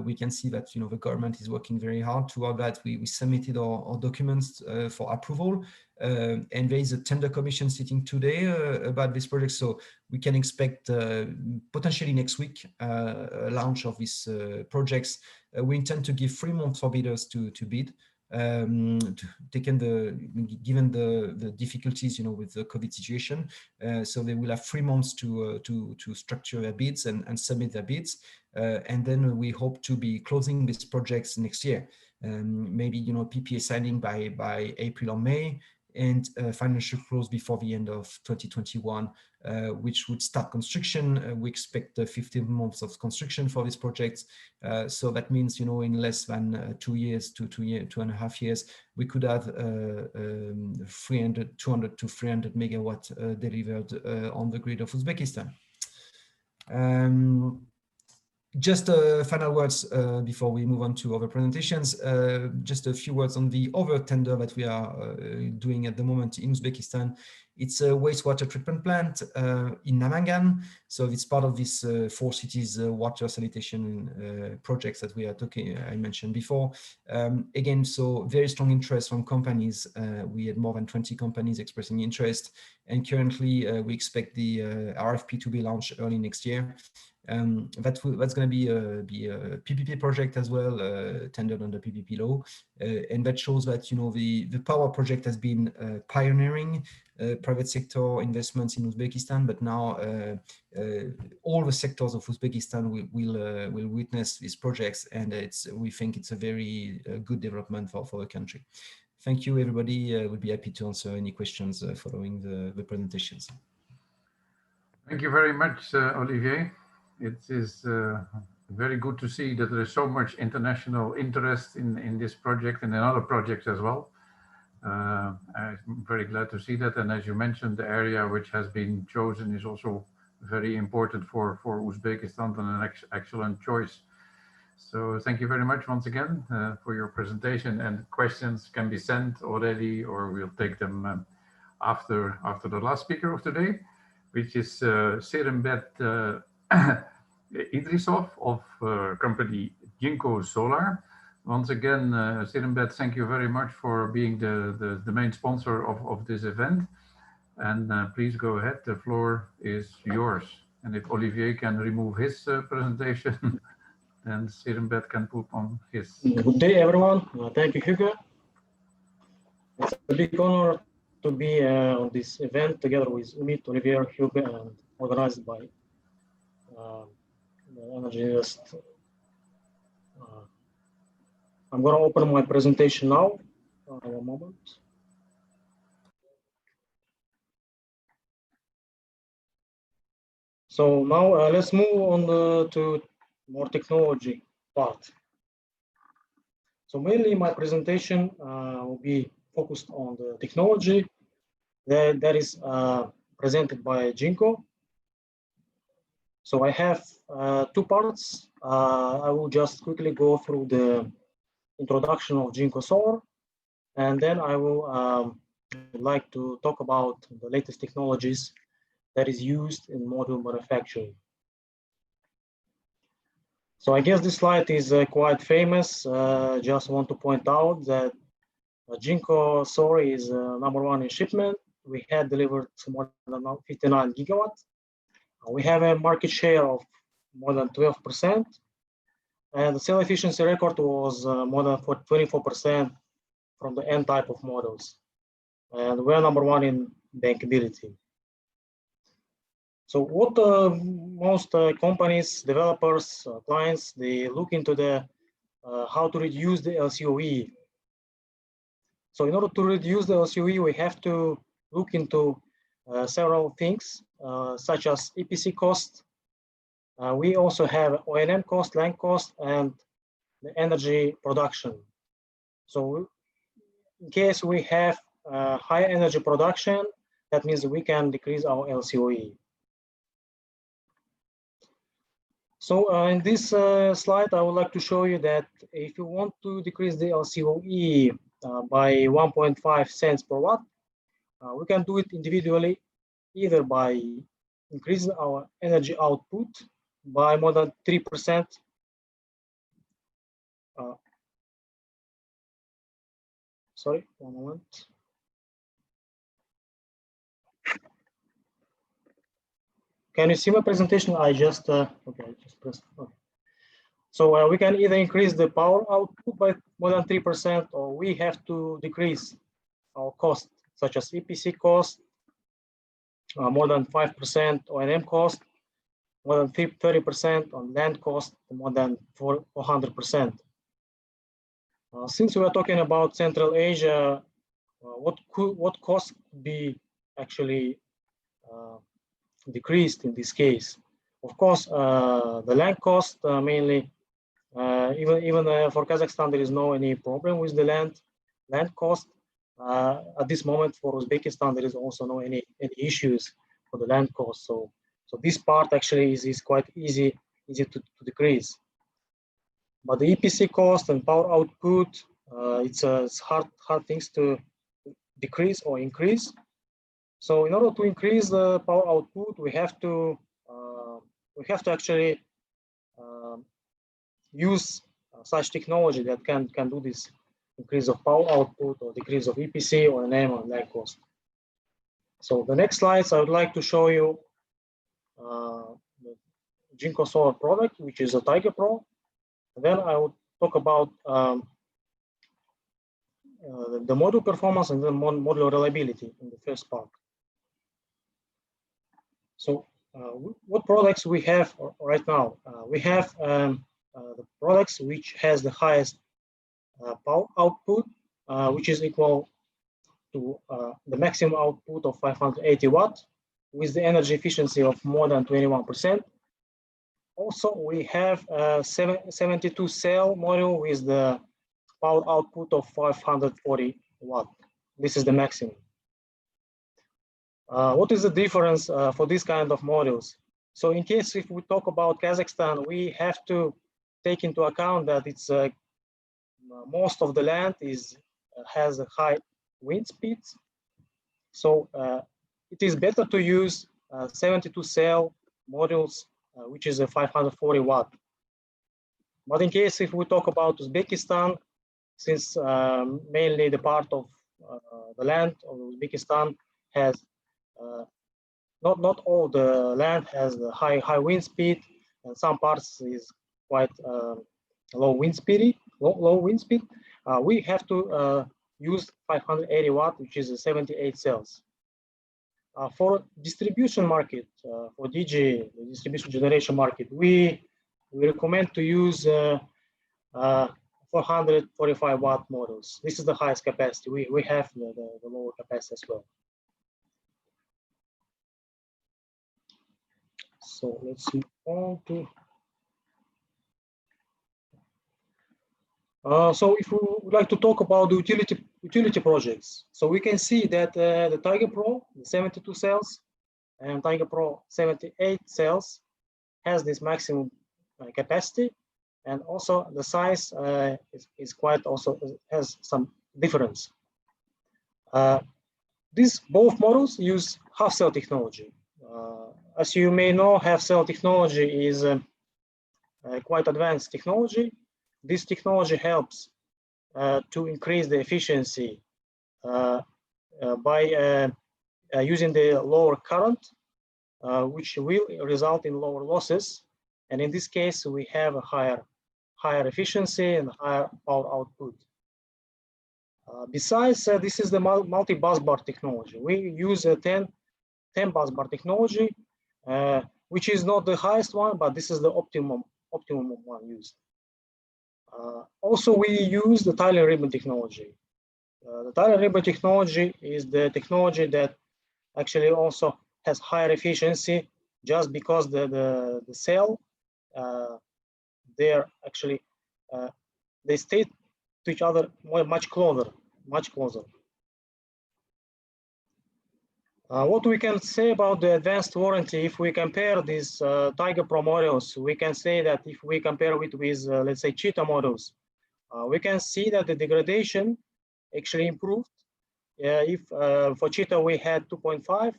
We can see that the government is working very hard toward that. We submitted our documents for approval, and there is a tender commission sitting today about this project. So we can expect potentially next week a launch of these projects. We intend to give 3 months for bidders to bid. Given the difficulties with the COVID situation, so they will have 3 months to structure their bids and submit their bids, and then we hope to be closing these projects next year. Maybe PPA signing by April or May, and financial close before the end of 2021, which would start construction. We expect 15 months of construction for this project. So that means, in less than 2 years to 2.5 years, we could have 200 to 300 megawatt delivered on the grid of Uzbekistan. Just final words before we move on to other presentations. Just a few words on the other tender that we are doing at the moment in Uzbekistan. It's a wastewater treatment plant in Namangan. So it's part of this 4 cities water sanitation projects that we are talking. I mentioned before. Again, so very strong interest from companies. We had more than 20 companies expressing interest, and currently we expect the RFP to be launched early next year. That's going to be a PPP project as well, tendered under PPP law, and that shows that the power project has been pioneering private sector investments in Uzbekistan, but now all the sectors of Uzbekistan will witness these projects, and we think it's a very good development for the country. Thank you, everybody. We'll be happy to answer any questions following the presentations. Thank you very much, Olivier. It is very good to see that there is so much international interest in this project and in other projects as well. I'm very glad to see that. And as you mentioned, the area which has been chosen is also very important for Uzbekistan and an excellent choice. So thank you very much once again for your presentation, and questions can be sent already, or we'll take them after the last speaker of today, which is Serimbet Idrisov of company Jinko Solar. Once again, Serimbet, thank you very much for being the main sponsor of this event. And please go ahead, the floor is yours. And if Olivier can remove his presentation, then Serimbet can put on his. Good day, everyone. Thank you, Hugo. It's a big honor to be on this event together with Umit, Olivier, Hugo, and organized by the Energy Invest. I'm going to open my presentation now. One moment. So now let's move on to more technology part. So mainly my presentation will be focused on the technology that is presented by Jinko. So I have two parts. I will just quickly go through the introduction of Jinko Solar, and then I will like to talk about the latest technologies that is used in module manufacturing. So I guess this slide is quite famous. Just want to point out that Jinko Solar is #1 in shipment. We had delivered more than 59 gigawatts. We have a market share of more than 12%. And the cell efficiency record was more than 24% from the N type of models. And we're #1 in bankability. So what most companies, developers, clients, they look into the how to reduce the LCOE. So in order to reduce the LCOE, we have to look into several things, such as EPC cost. We also have O&M cost, land cost, and the energy production. So in case we have high energy production, that means we can decrease our LCOE. So in this slide, I would like to show you that if you want to decrease the LCOE by 1.5 cents per watt, we can do it individually, either by increasing our energy output by more than 3%. Sorry, one moment. Can you see my presentation? I just, okay, I just pressed, okay. So we can either increase the power output by more than 3%, or we have to decrease our cost, such as EPC cost, more than 5% O&M cost, more than 30% on land cost, more than 400%. Since we are talking about Central Asia, what cost could be actually decreased in this case? Of course, the land cost mainly. Even for Kazakhstan, there is no any problem with the land cost. At this moment for Uzbekistan, there is also no any issues for the land cost. So this part actually is quite easy to decrease. But the EPC cost and power output, it's hard things to decrease or increase. So in order to increase the power output, we have to actually use such technology that can do this increase of power output or decrease of EPC or N or land cost. So the next slides, I would like to show you the Jinko Solar product, which is a Tiger Pro. And then I would talk about the module performance and then module reliability in the first part. So what products we have right now? We have the products which has the highest power output, which is equal to the maximum output of 580 watts with the energy efficiency of more than 21%. Also, we have a 72 cell module with the power output of 540 watts. this is the maximum. What is the difference for this kind of modules? So in case if we talk about Kazakhstan, we have to take into account that it's most of the land has a high wind speeds. So it is better to use 72 cell modules, which is a 540 watt. But in case if we talk about Uzbekistan, since mainly the part of the land of Uzbekistan has not all the land has the high wind speed, and some parts is quite low wind speed. We have to use 580 watt, which is 78 cells. For distribution market, for DG, the distribution generation market, we recommend to use 445 watt models. This is the highest capacity. We have the lower capacity as well. So let's move on to. So if we would like to talk about the utility projects, so we can see that the Tiger Pro, the 72 cells, and Tiger Pro 78 cells has this maximum capacity, and also the size is quite also has some difference. These both models use half cell technology. As you may know, half cell technology is quite advanced technology. This technology helps to increase the efficiency by using the lower current, which will result in lower losses. And in this case, we have a higher efficiency and higher power output. Besides, this is the multi-bus bar technology. We use a 10 bus bar technology, which is not the highest one, but this is the optimum one used. Also, we use the tile ribbon technology. The tile ribbon technology is the technology that actually also has higher efficiency, just because the cell they're actually they stay to each other much closer. What we can say about the advanced warranty, if we compare these Tiger Pro models, we can say that if we compare it with let's say Cheetah models, we can see that the degradation actually improved. If for Cheetah we had 2.5,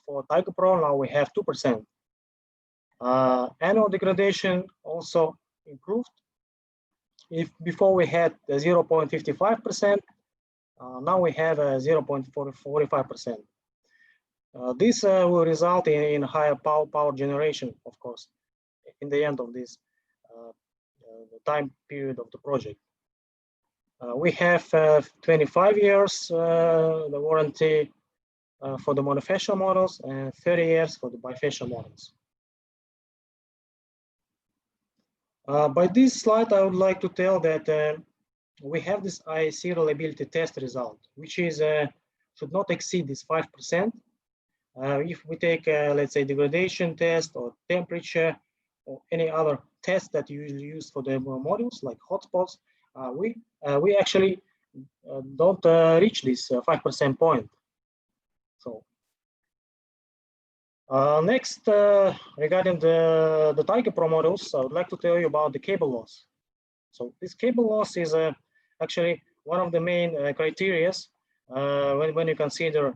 for Tiger Pro now we have 2%. Annual degradation also improved. If before we had 0.55%, now we have 0.45%. This will result in higher power generation, of course, in the end of this the time period of the project. We have 25 years the warranty for the monofacial models and 30 years for the bifacial models. By this slide, I would like to tell that we have this IAC reliability test result, which is should not exceed this 5%. If we take, let's say, degradation test or temperature or any other test that you usually use for the modules like hotspots, we actually don't reach this 5% point. So next, regarding the Tiger Pro models, I would like to tell you about the cable loss. So this cable loss is actually one of the main criteria when you consider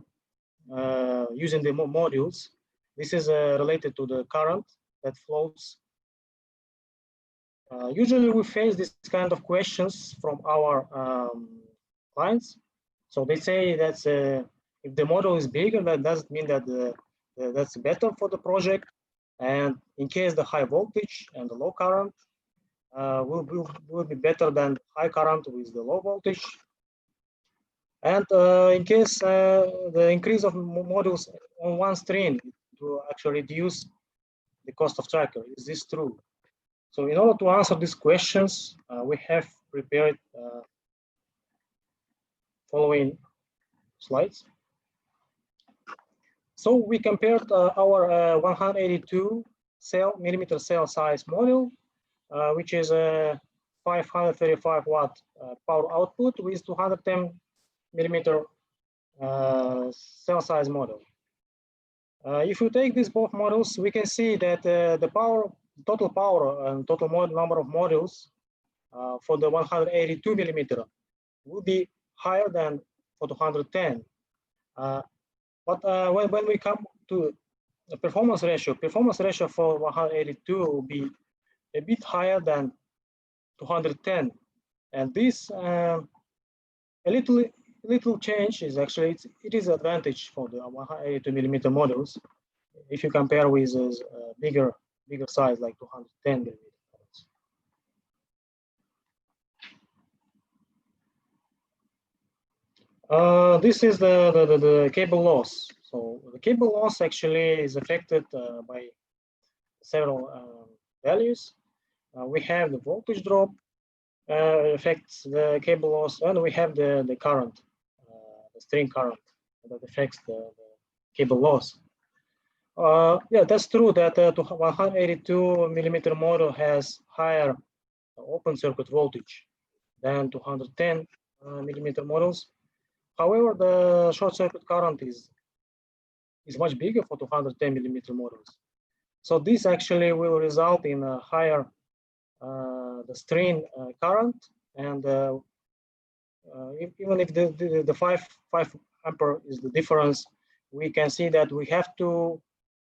using the modules. This is related to the current that flows. Usually we face this kind of questions from our clients. So they say that if the model is bigger, that doesn't mean that that's better for the project. And in case the high voltage and the low current will be better than high current with the low voltage. And in case the increase of modules on one string to actually reduce the cost of tracker, is this true? So in order to answer these questions, we have prepared following slides. So we compared our 182 millimeter cell size module, which is a 535 watt power output with 210 millimeter cell size model. If you take these both models, we can see that the total power and total number of modules for the 182 millimeter will be higher than for the 110. But when we come to the performance ratio for 182 will be a bit higher than 210, and this a little change is actually it is advantage for the 182 millimeter models if you compare with bigger size like 210 millimeter models. This is the cable loss. So the cable loss actually is affected by several values. We have the voltage drop affects the cable loss, and we have the current, the string current that affects the cable loss. Yeah, that's true that the 182 millimeter model has higher open circuit voltage than 210 millimeter models. However, the short circuit current is much bigger for 210 millimeter models. So this actually will result in a higher the strain current, and even if the 5 ampere is the difference, we can see that we have to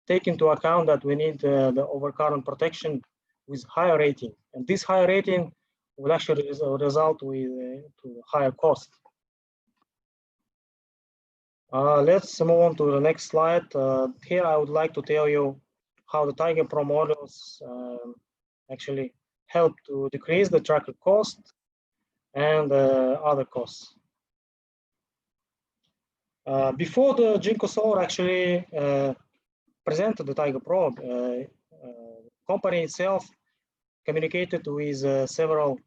take into account that we need the overcurrent protection with higher rating, and this higher rating will actually result with to higher cost. Let's move on to the next slide. Here I would like to tell you how the Tiger Pro models actually help to decrease the tracker cost and other costs. Before the Jinko Solar actually presented the Tiger Pro, company itself communicated with several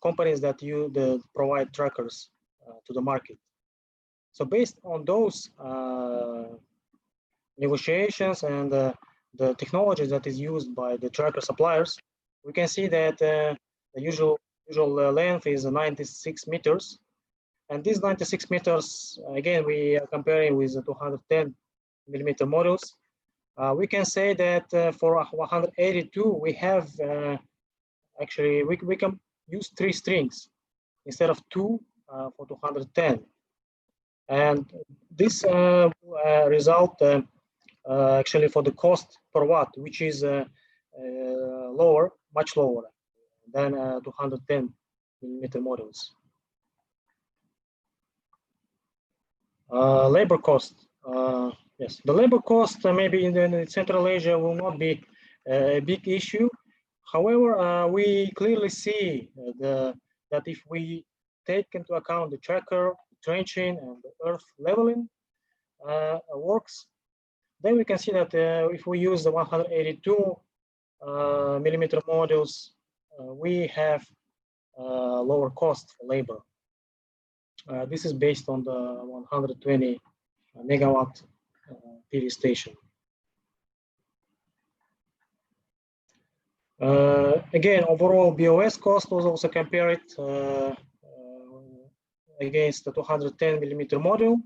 companies that provide trackers to the market. So based on those negotiations and the technology that is used by the tracker suppliers, we can see that the usual length is 96 meters. And these 96 meters, again, we are comparing with the 210 millimeter models. We can say that for 182, we have actually, we can use 3 strings instead of 2 for 210. And this result actually for the cost per watt, which is lower, much lower than 210 millimeter models. Labor cost. Yes, the labor cost maybe in Central Asia will not be a big issue. However, we clearly see that if we take into account the tracker, trenching, and the earth leveling works, then we can see that if we use the 182 millimeter models, we have lower cost for labor. This is based on the 120 megawatt PV station. Again, overall BOS cost was also compared against the 210 millimeter model,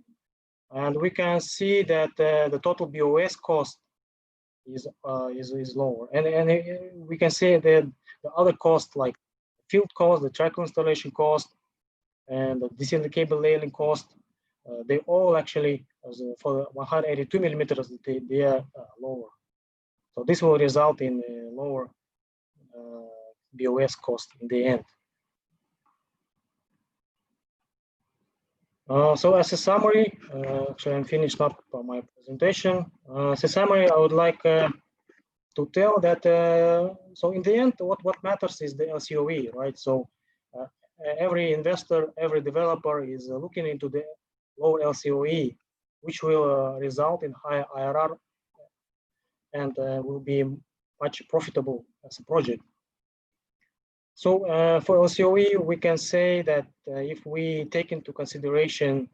and we can see that the total BOS cost is lower, and we can say that the other costs like field cost, the tracker installation cost, and the DC cable layering cost, they all actually, for 182 millimeters, they are lower. So this will result in a lower BOS cost in the end. So as a summary, actually I'm finished up my presentation. As a summary, I would like to tell that, so in the end, what matters is the LCOE, right? So every investor, every developer is looking into the low LCOE, which will result in higher IRR and will be much profitable as a project. So for LCOE, we can say that if we take into consideration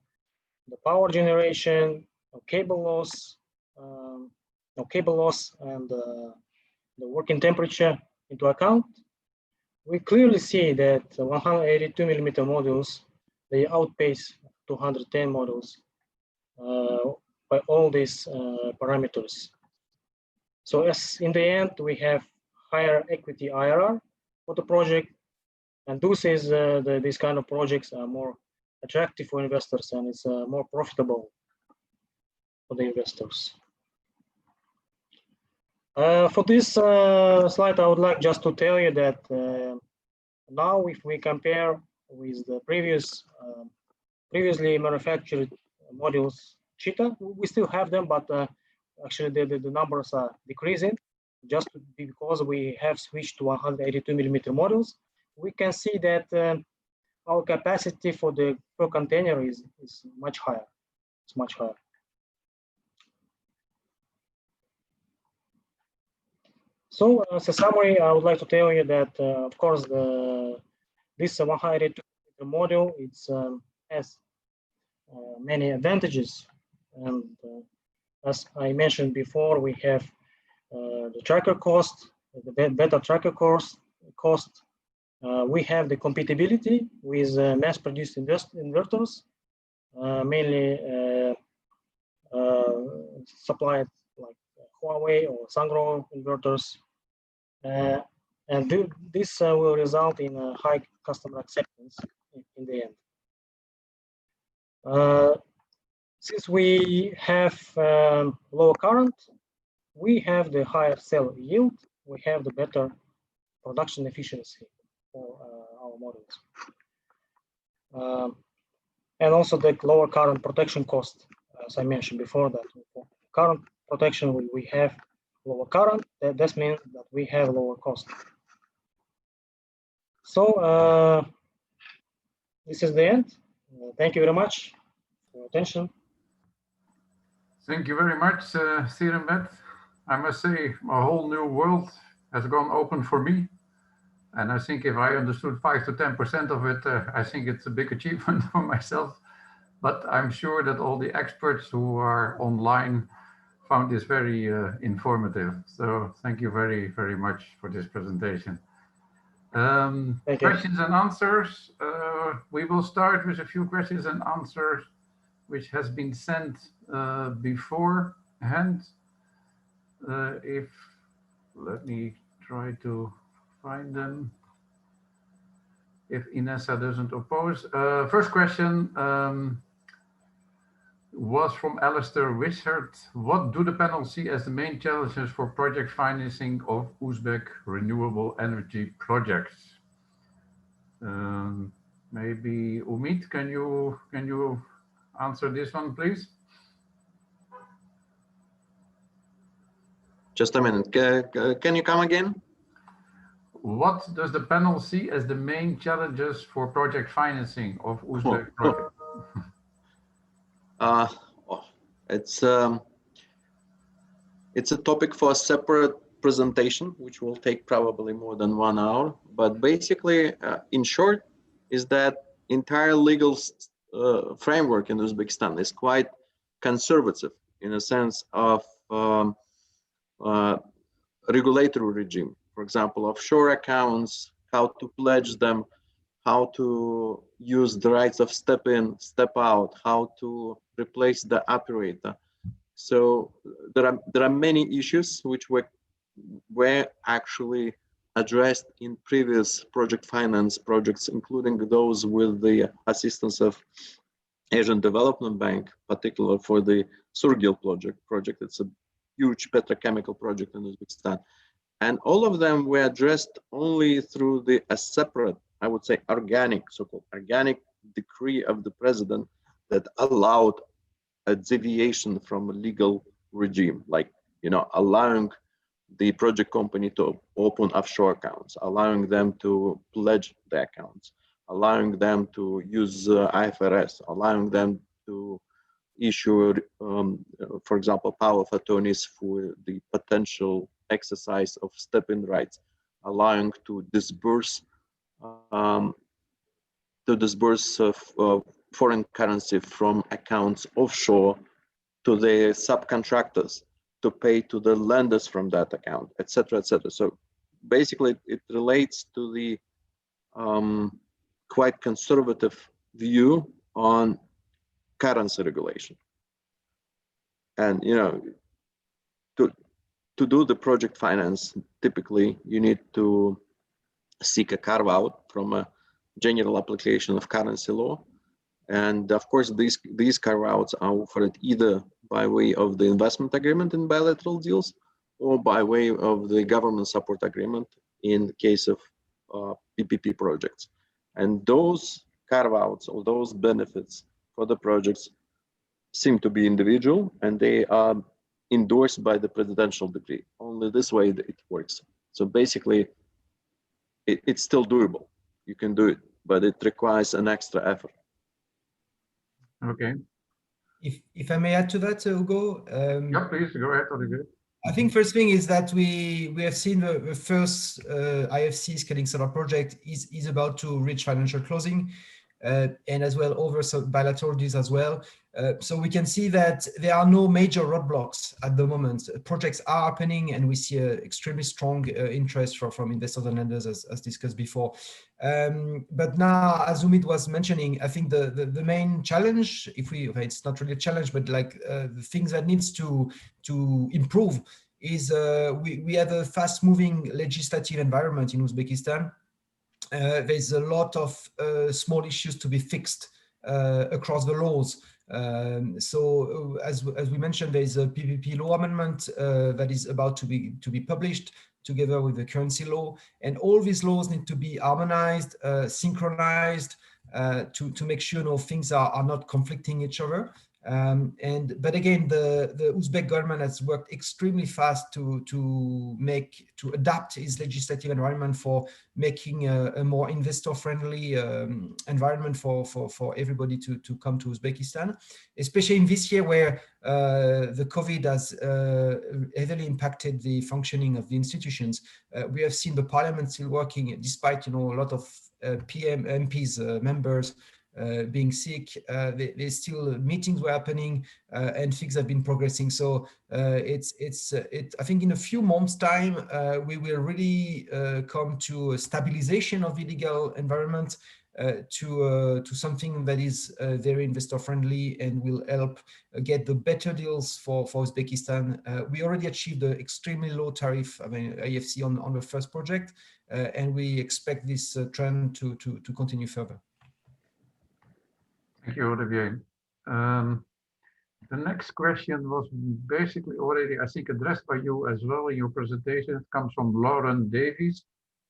the power generation, cable loss, and the working temperature into account, we clearly see that 182 millimeter modules, they outpace 210 modules by all these parameters. So as in the end, we have higher equity IRR for the project, and this is these kind of projects are more attractive for investors, and it's more profitable for the investors. For this slide, I would like just to tell you that now, if we compare with the previously manufactured modules, Cheetah, we still have them, but actually the numbers are decreasing just because we have switched to 182 millimeter models. We can see that our capacity for the per container is much higher. It's much higher. So as a summary, I would like to tell you that of course this 182 model has many advantages, and as I mentioned before, we have the tracker cost, the better tracker cost. We have the compatibility with mass-produced inverters, mainly supplied like Huawei or Sangro inverters, and this will result in a high customer acceptance in the end. Since we have lower current, we have the higher cell yield, we have the better production efficiency for our models. And also the lower current protection cost, as I mentioned before, that for current protection we have lower current, that means that we have lower cost. So this is the end. Thank you very much for your attention. Thank you very much, Sirenbet. I must say, a whole new world has gone open for me. And I think if I understood 5 to 10% of it, I think it's a big achievement for myself. But I'm sure that all the experts who are online found this very informative. So thank you very, very much for this presentation. Questions and answers. We will start with a few questions and answers which has been sent beforehand. Let me try to find them, if Inessa doesn't oppose. First question was from Alistair Wishart. What do the panel see as the main challenges for project financing of Uzbek renewable energy projects? Maybe Umit, can you answer this one, please? Just a minute. Can you come again? What does the panel see as the main challenges for project financing of Uzbek projects? It's a topic for a separate presentation, which will take probably more than 1 hour. But basically, in short, is that entire legal framework in Uzbekistan is quite conservative in a sense of regulatory regime. For example, offshore accounts, how to pledge them, how to use the rights of step in, step out, how to replace the operator. So there are many issues which were actually addressed in previous project finance projects, including those with the assistance of Asian Development Bank, particularly for the Surgil project. It's a huge petrochemical project in Uzbekistan. And all of them were addressed only through a separate, I would say, so-called organic decree of the president that allowed a deviation from a legal regime, like, allowing the project company to open offshore accounts, allowing them to pledge the accounts, allowing them to use IFRS, allowing them to issue, for example, power of attorneys for the potential exercise of step-in rights, allowing to disburse foreign currency from accounts offshore to the subcontractors to pay to the lenders from that account, etc., etc. So basically, it relates to the quite conservative view on currency regulation. And to do the project finance, typically you need to seek a carve out from a general application of currency law. And of course, these carve outs are offered either by way of the investment agreement in bilateral deals or by way of the government support agreement in the case of PPP projects. And those carve outs or those benefits for the projects seem to be individual, and they are endorsed by the presidential decree. Only this way that it works. So basically, it's still doable. You can do it, but it requires an extra effort. Okay. If I may add to that, Hugo. Yeah, please go ahead, Olivier. I think first thing is that we have seen the first IFC scaling solar project is about to reach financial closing, and as well over some bilateral deals as well. So we can see that there are no major roadblocks at the moment. Projects are happening, and we see extremely strong interest from investors and lenders, as discussed before. But now, as Umid was mentioning, I think the main challenge, it's not really a challenge, but like the things that needs to improve is we have a fast-moving legislative environment in Uzbekistan. There's a lot of small issues to be fixed across the laws. So as we mentioned, there's a PPP law amendment that is about to be published together with the currency law, and all these laws need to be harmonized, synchronized, to make sure things are not conflicting each other. But again, the Uzbek government has worked extremely fast to adapt its legislative environment for making a more investor-friendly environment for everybody to come to Uzbekistan, especially in this year where the COVID has heavily impacted the functioning of the institutions. We have seen the parliament still working despite a lot of PM, MPs, members being sick. There's still meetings were happening, and things have been progressing. So I think in a few months' time we will really come to a stabilization of the legal environment, to something that is very investor friendly and will help get the better deals for Uzbekistan. We already achieved the extremely low tariff, IFC on the first project, and we expect this trend to continue further. Thank you, Olivier. The next question was basically already, I think, addressed by you as well in your presentation. It comes from Lauren Davies.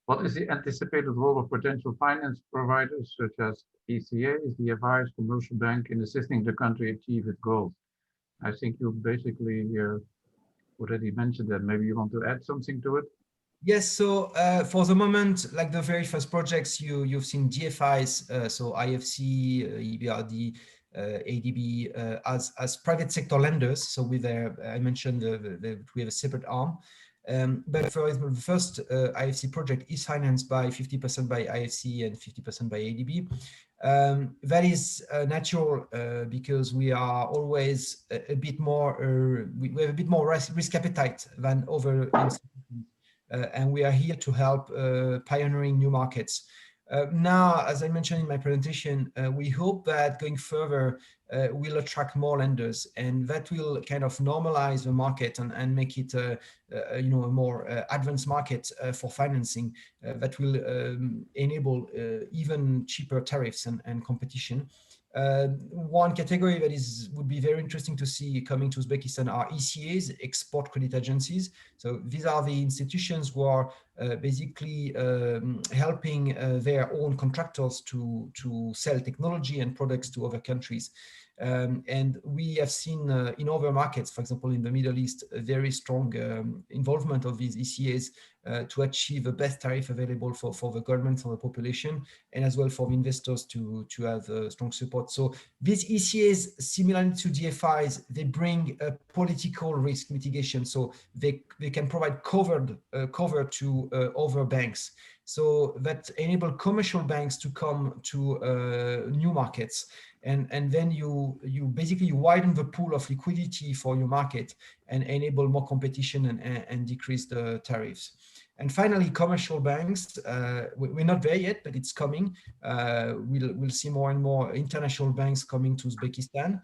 What is the anticipated role of potential finance providers such as ECAs, DFIs, commercial bank in assisting the country achieve its goals? I think you basically already mentioned that. Maybe you want to add something to it? Yes, so for the moment, like the very first projects, you've seen DFIs, so IFC, EBRD, ADB as private sector lenders. So with I mentioned we have a separate arm. But for example, the first IFC project is financed by 50% by IFC and 50% by ADB. That is natural because we are always a bit more, we have a bit more risk appetite than other institutions. And we are here to help pioneering new markets. Now, as I mentioned in my presentation, we hope that going further, we'll attract more lenders, and that will kind of normalize the market and make it a more advanced market for financing that will enable even cheaper tariffs and competition. One category that would be very interesting to see coming to Uzbekistan are ECAs, export credit agencies. So these are the institutions who are basically helping their own contractors to sell technology and products to other countries. And we have seen in other markets, for example, in the Middle East, a very strong involvement of these ECAs to achieve the best tariff available for the government, for the population, and as well for investors to have strong support. So these ECAs, similarly to DFIs, they bring a political risk mitigation. So they can provide cover to other banks. So that enable commercial banks to come to new markets. And then you basically widen the pool of liquidity for your market and enable more competition and decrease the tariffs. And finally, commercial banks. We're not there yet, but it's coming. We'll see more and more international banks coming to Uzbekistan.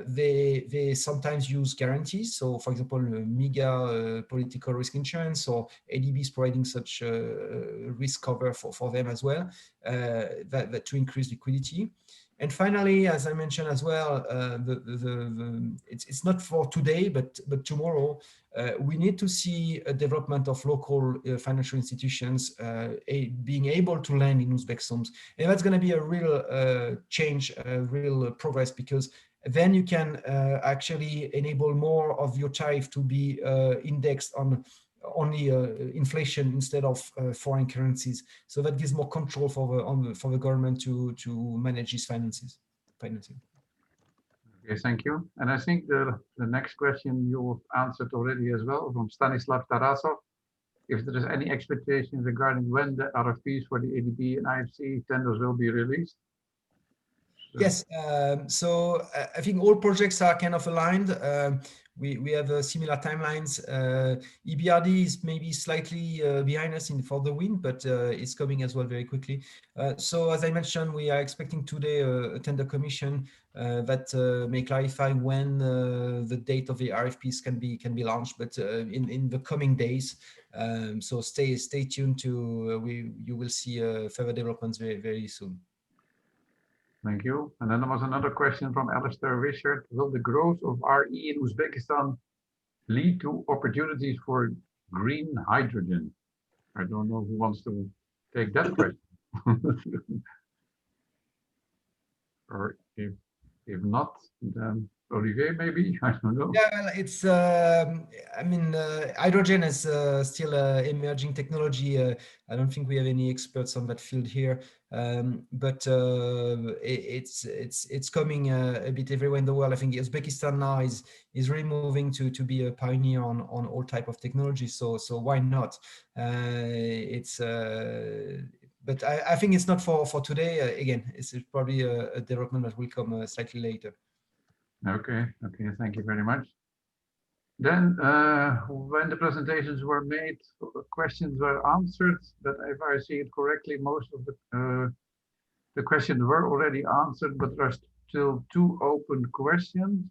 They sometimes use guarantees. So, for example, MIGA political risk insurance, or ADB is providing such risk cover for them as well, that to increase liquidity. And finally, as I mentioned as well, it's not for today, but tomorrow. We need to see a development of local financial institutions being able to lend in Uzbek soms, and that's going to be a real change, a real progress, because then you can actually enable more of your tariff to be indexed on only inflation instead of foreign currencies. So that gives more control for the government to manage these financing. Okay, thank you. And I think the next question you answered already as well, from Stanislav Tarasov. If there is any expectation regarding when the RFPs for the ADB and IFC tenders will be released? Yes, so I think all projects are kind of aligned. We have similar timelines. EBRD is maybe slightly behind us for the wind, but it's coming as well very quickly. So as I mentioned, we are expecting today a tender commission that may clarify when the date of the RFPs can be launched, but in the coming days. So stay tuned to you will see further developments very soon. Thank you. And then there was another question from Alistair Wishart. Will the growth of RE in Uzbekistan lead to opportunities for green hydrogen? I don't know who wants to take that question. Or if not, then Olivier, maybe? I don't know. Yeah, well, it's, I mean, hydrogen is still an emerging technology. I don't think we have any experts on that field here, but it's coming a bit everywhere in the world. I think Uzbekistan now is really moving to be a pioneer on all type of technology. So why not? But I think it's not for today. Again, it's probably a development that will come slightly later. Okay, thank you very much. Then, when the presentations were made, questions were answered, but if I see it correctly, most of the questions were already answered, but there are still two open questions.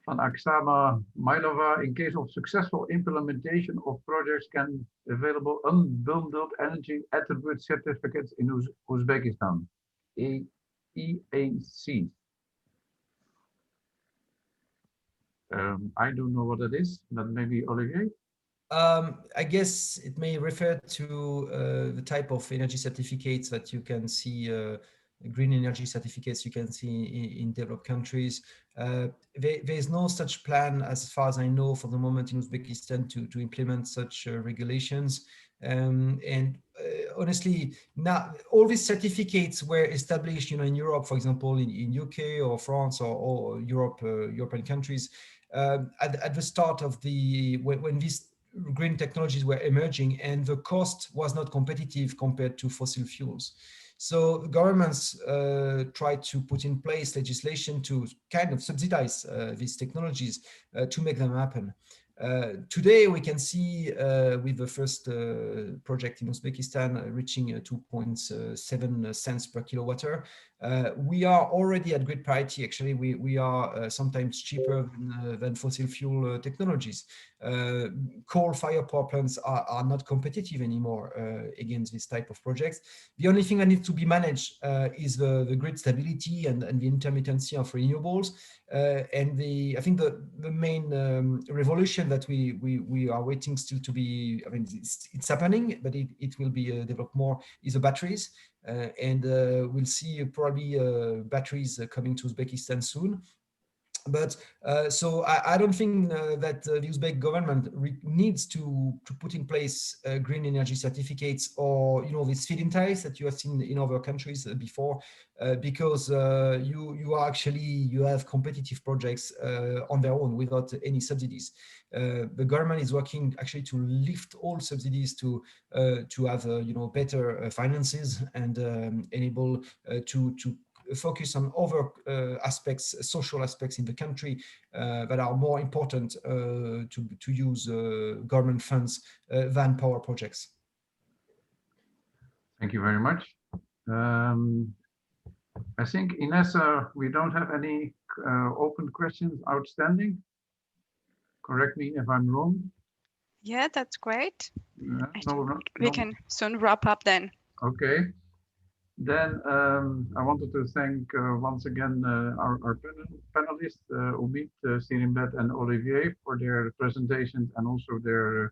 Van Aksama Mailova, in case of successful implementation of projects, can available unbundled energy attribute certificates in Uzbekistan, EAC. I don't know what it is, but maybe Olivier? I guess it may refer to the type of energy certificates that you can see, green energy certificates you can see in developed countries. There is no such plan, as far as I know, for the moment in Uzbekistan to implement such regulations. And honestly, now all these certificates were established, in Europe, for example, in UK or France or European countries. At the start of when these green technologies were emerging, and the cost was not competitive compared to fossil fuels. So governments tried to put in place legislation to kind of subsidize these technologies to make them happen. Today, we can see with the first project in Uzbekistan reaching 2.7 cents per kilowatt-hour. We are already at grid parity. Actually, we are sometimes cheaper than fossil fuel technologies. Coal-fired power plants are not competitive anymore against this type of projects. The only thing that needs to be managed is the grid stability and the intermittency of renewables. And I think the main revolution that we are waiting still to be, I mean, it's happening, but it will be developed more, is the batteries. And we'll see probably batteries coming to Uzbekistan soon. But so I don't think that the Uzbek government needs to put in place green energy certificates or these feed-in tariffs that you have seen in other countries before, because you have competitive projects on their own without any subsidies. The government is working actually to lift all subsidies to have better finances and enable to focus on other aspects, social aspects in the country that are more important to use government funds than power projects. Thank you very much. I think, Ines, we don't have any open questions outstanding. Correct me if I'm wrong. Yeah, that's great. We No. can soon wrap up then. Okay. Then I wanted to thank once again our panelists, Umid, Sirimbet, and Olivier, for their presentations and also their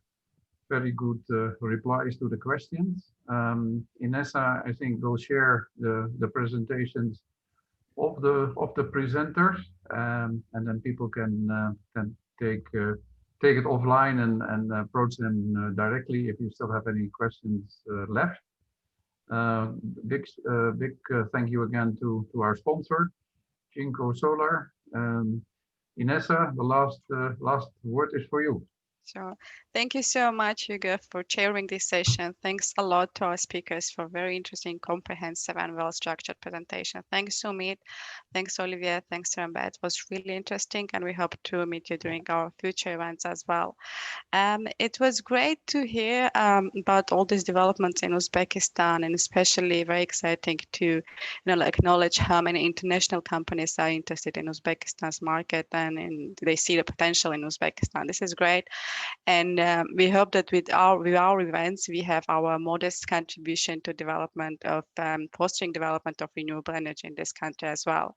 very good replies to the questions. Inessa, I think, will share the presentations of the presenters, and then people can take it offline and approach them directly if you still have any questions left. Big thank you again to our sponsor, Jinko Solar. Inessa, the last word is for you. So thank you so much, Hugo, for chairing this session. Thanks a lot to our speakers for very interesting, comprehensive, and well-structured presentation. Thanks, Sumit. Thanks, Olivier. Thanks, Rambet. It was really interesting, and we hope to meet you during our future events as well. It was great to hear about all these developments in Uzbekistan, and especially very exciting to acknowledge how many international companies are interested in Uzbekistan's market and they see the potential in Uzbekistan. This is great. And we hope that with our events, we have our modest contribution to development of fostering development of renewable energy in this country as well.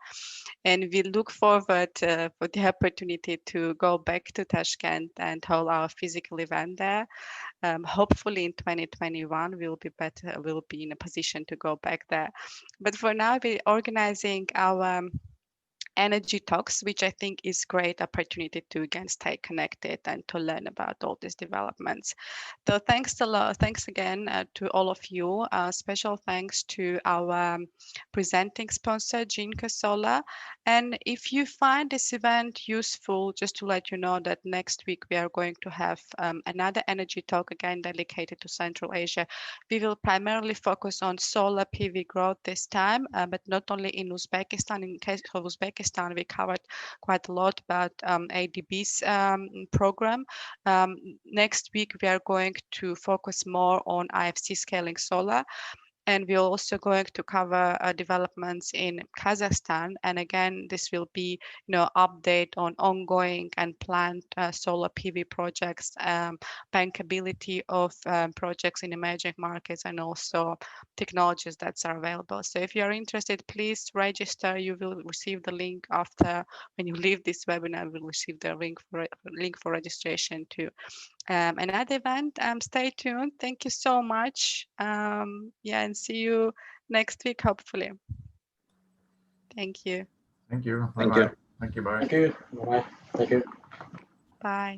And we look forward for the opportunity to go back to Tashkent and hold our physical event there. Hopefully in 2021, we'll be in a position to go back there. But for now, we're organizing our energy talks, which I think is great opportunity to again stay connected and to learn about all these developments. So thanks a lot. Thanks again to all of you. Special thanks to our presenting sponsor, Jinko Solar. And if you find this event useful, just to let you know that next week we are going to have another energy talk again dedicated to Central Asia. We will primarily focus on solar PV growth this time, but not only in Uzbekistan. In case of Uzbekistan, we covered quite a lot about ADB's program. Next week, we are going to focus more on IFC scaling solar. And we're also going to cover developments in Kazakhstan. And again, this will be, update on ongoing and planned solar PV projects, bankability of projects in emerging markets, and also technologies that are available. So if you're interested, please register. You will receive the link after when you leave this webinar. We'll receive the link for registration to another event. Stay tuned. Thank you so much. And see you next week, hopefully. Thank you. Thank you. Thank you. Thank you. Bye. Thank you. Bye. Thank you. Bye.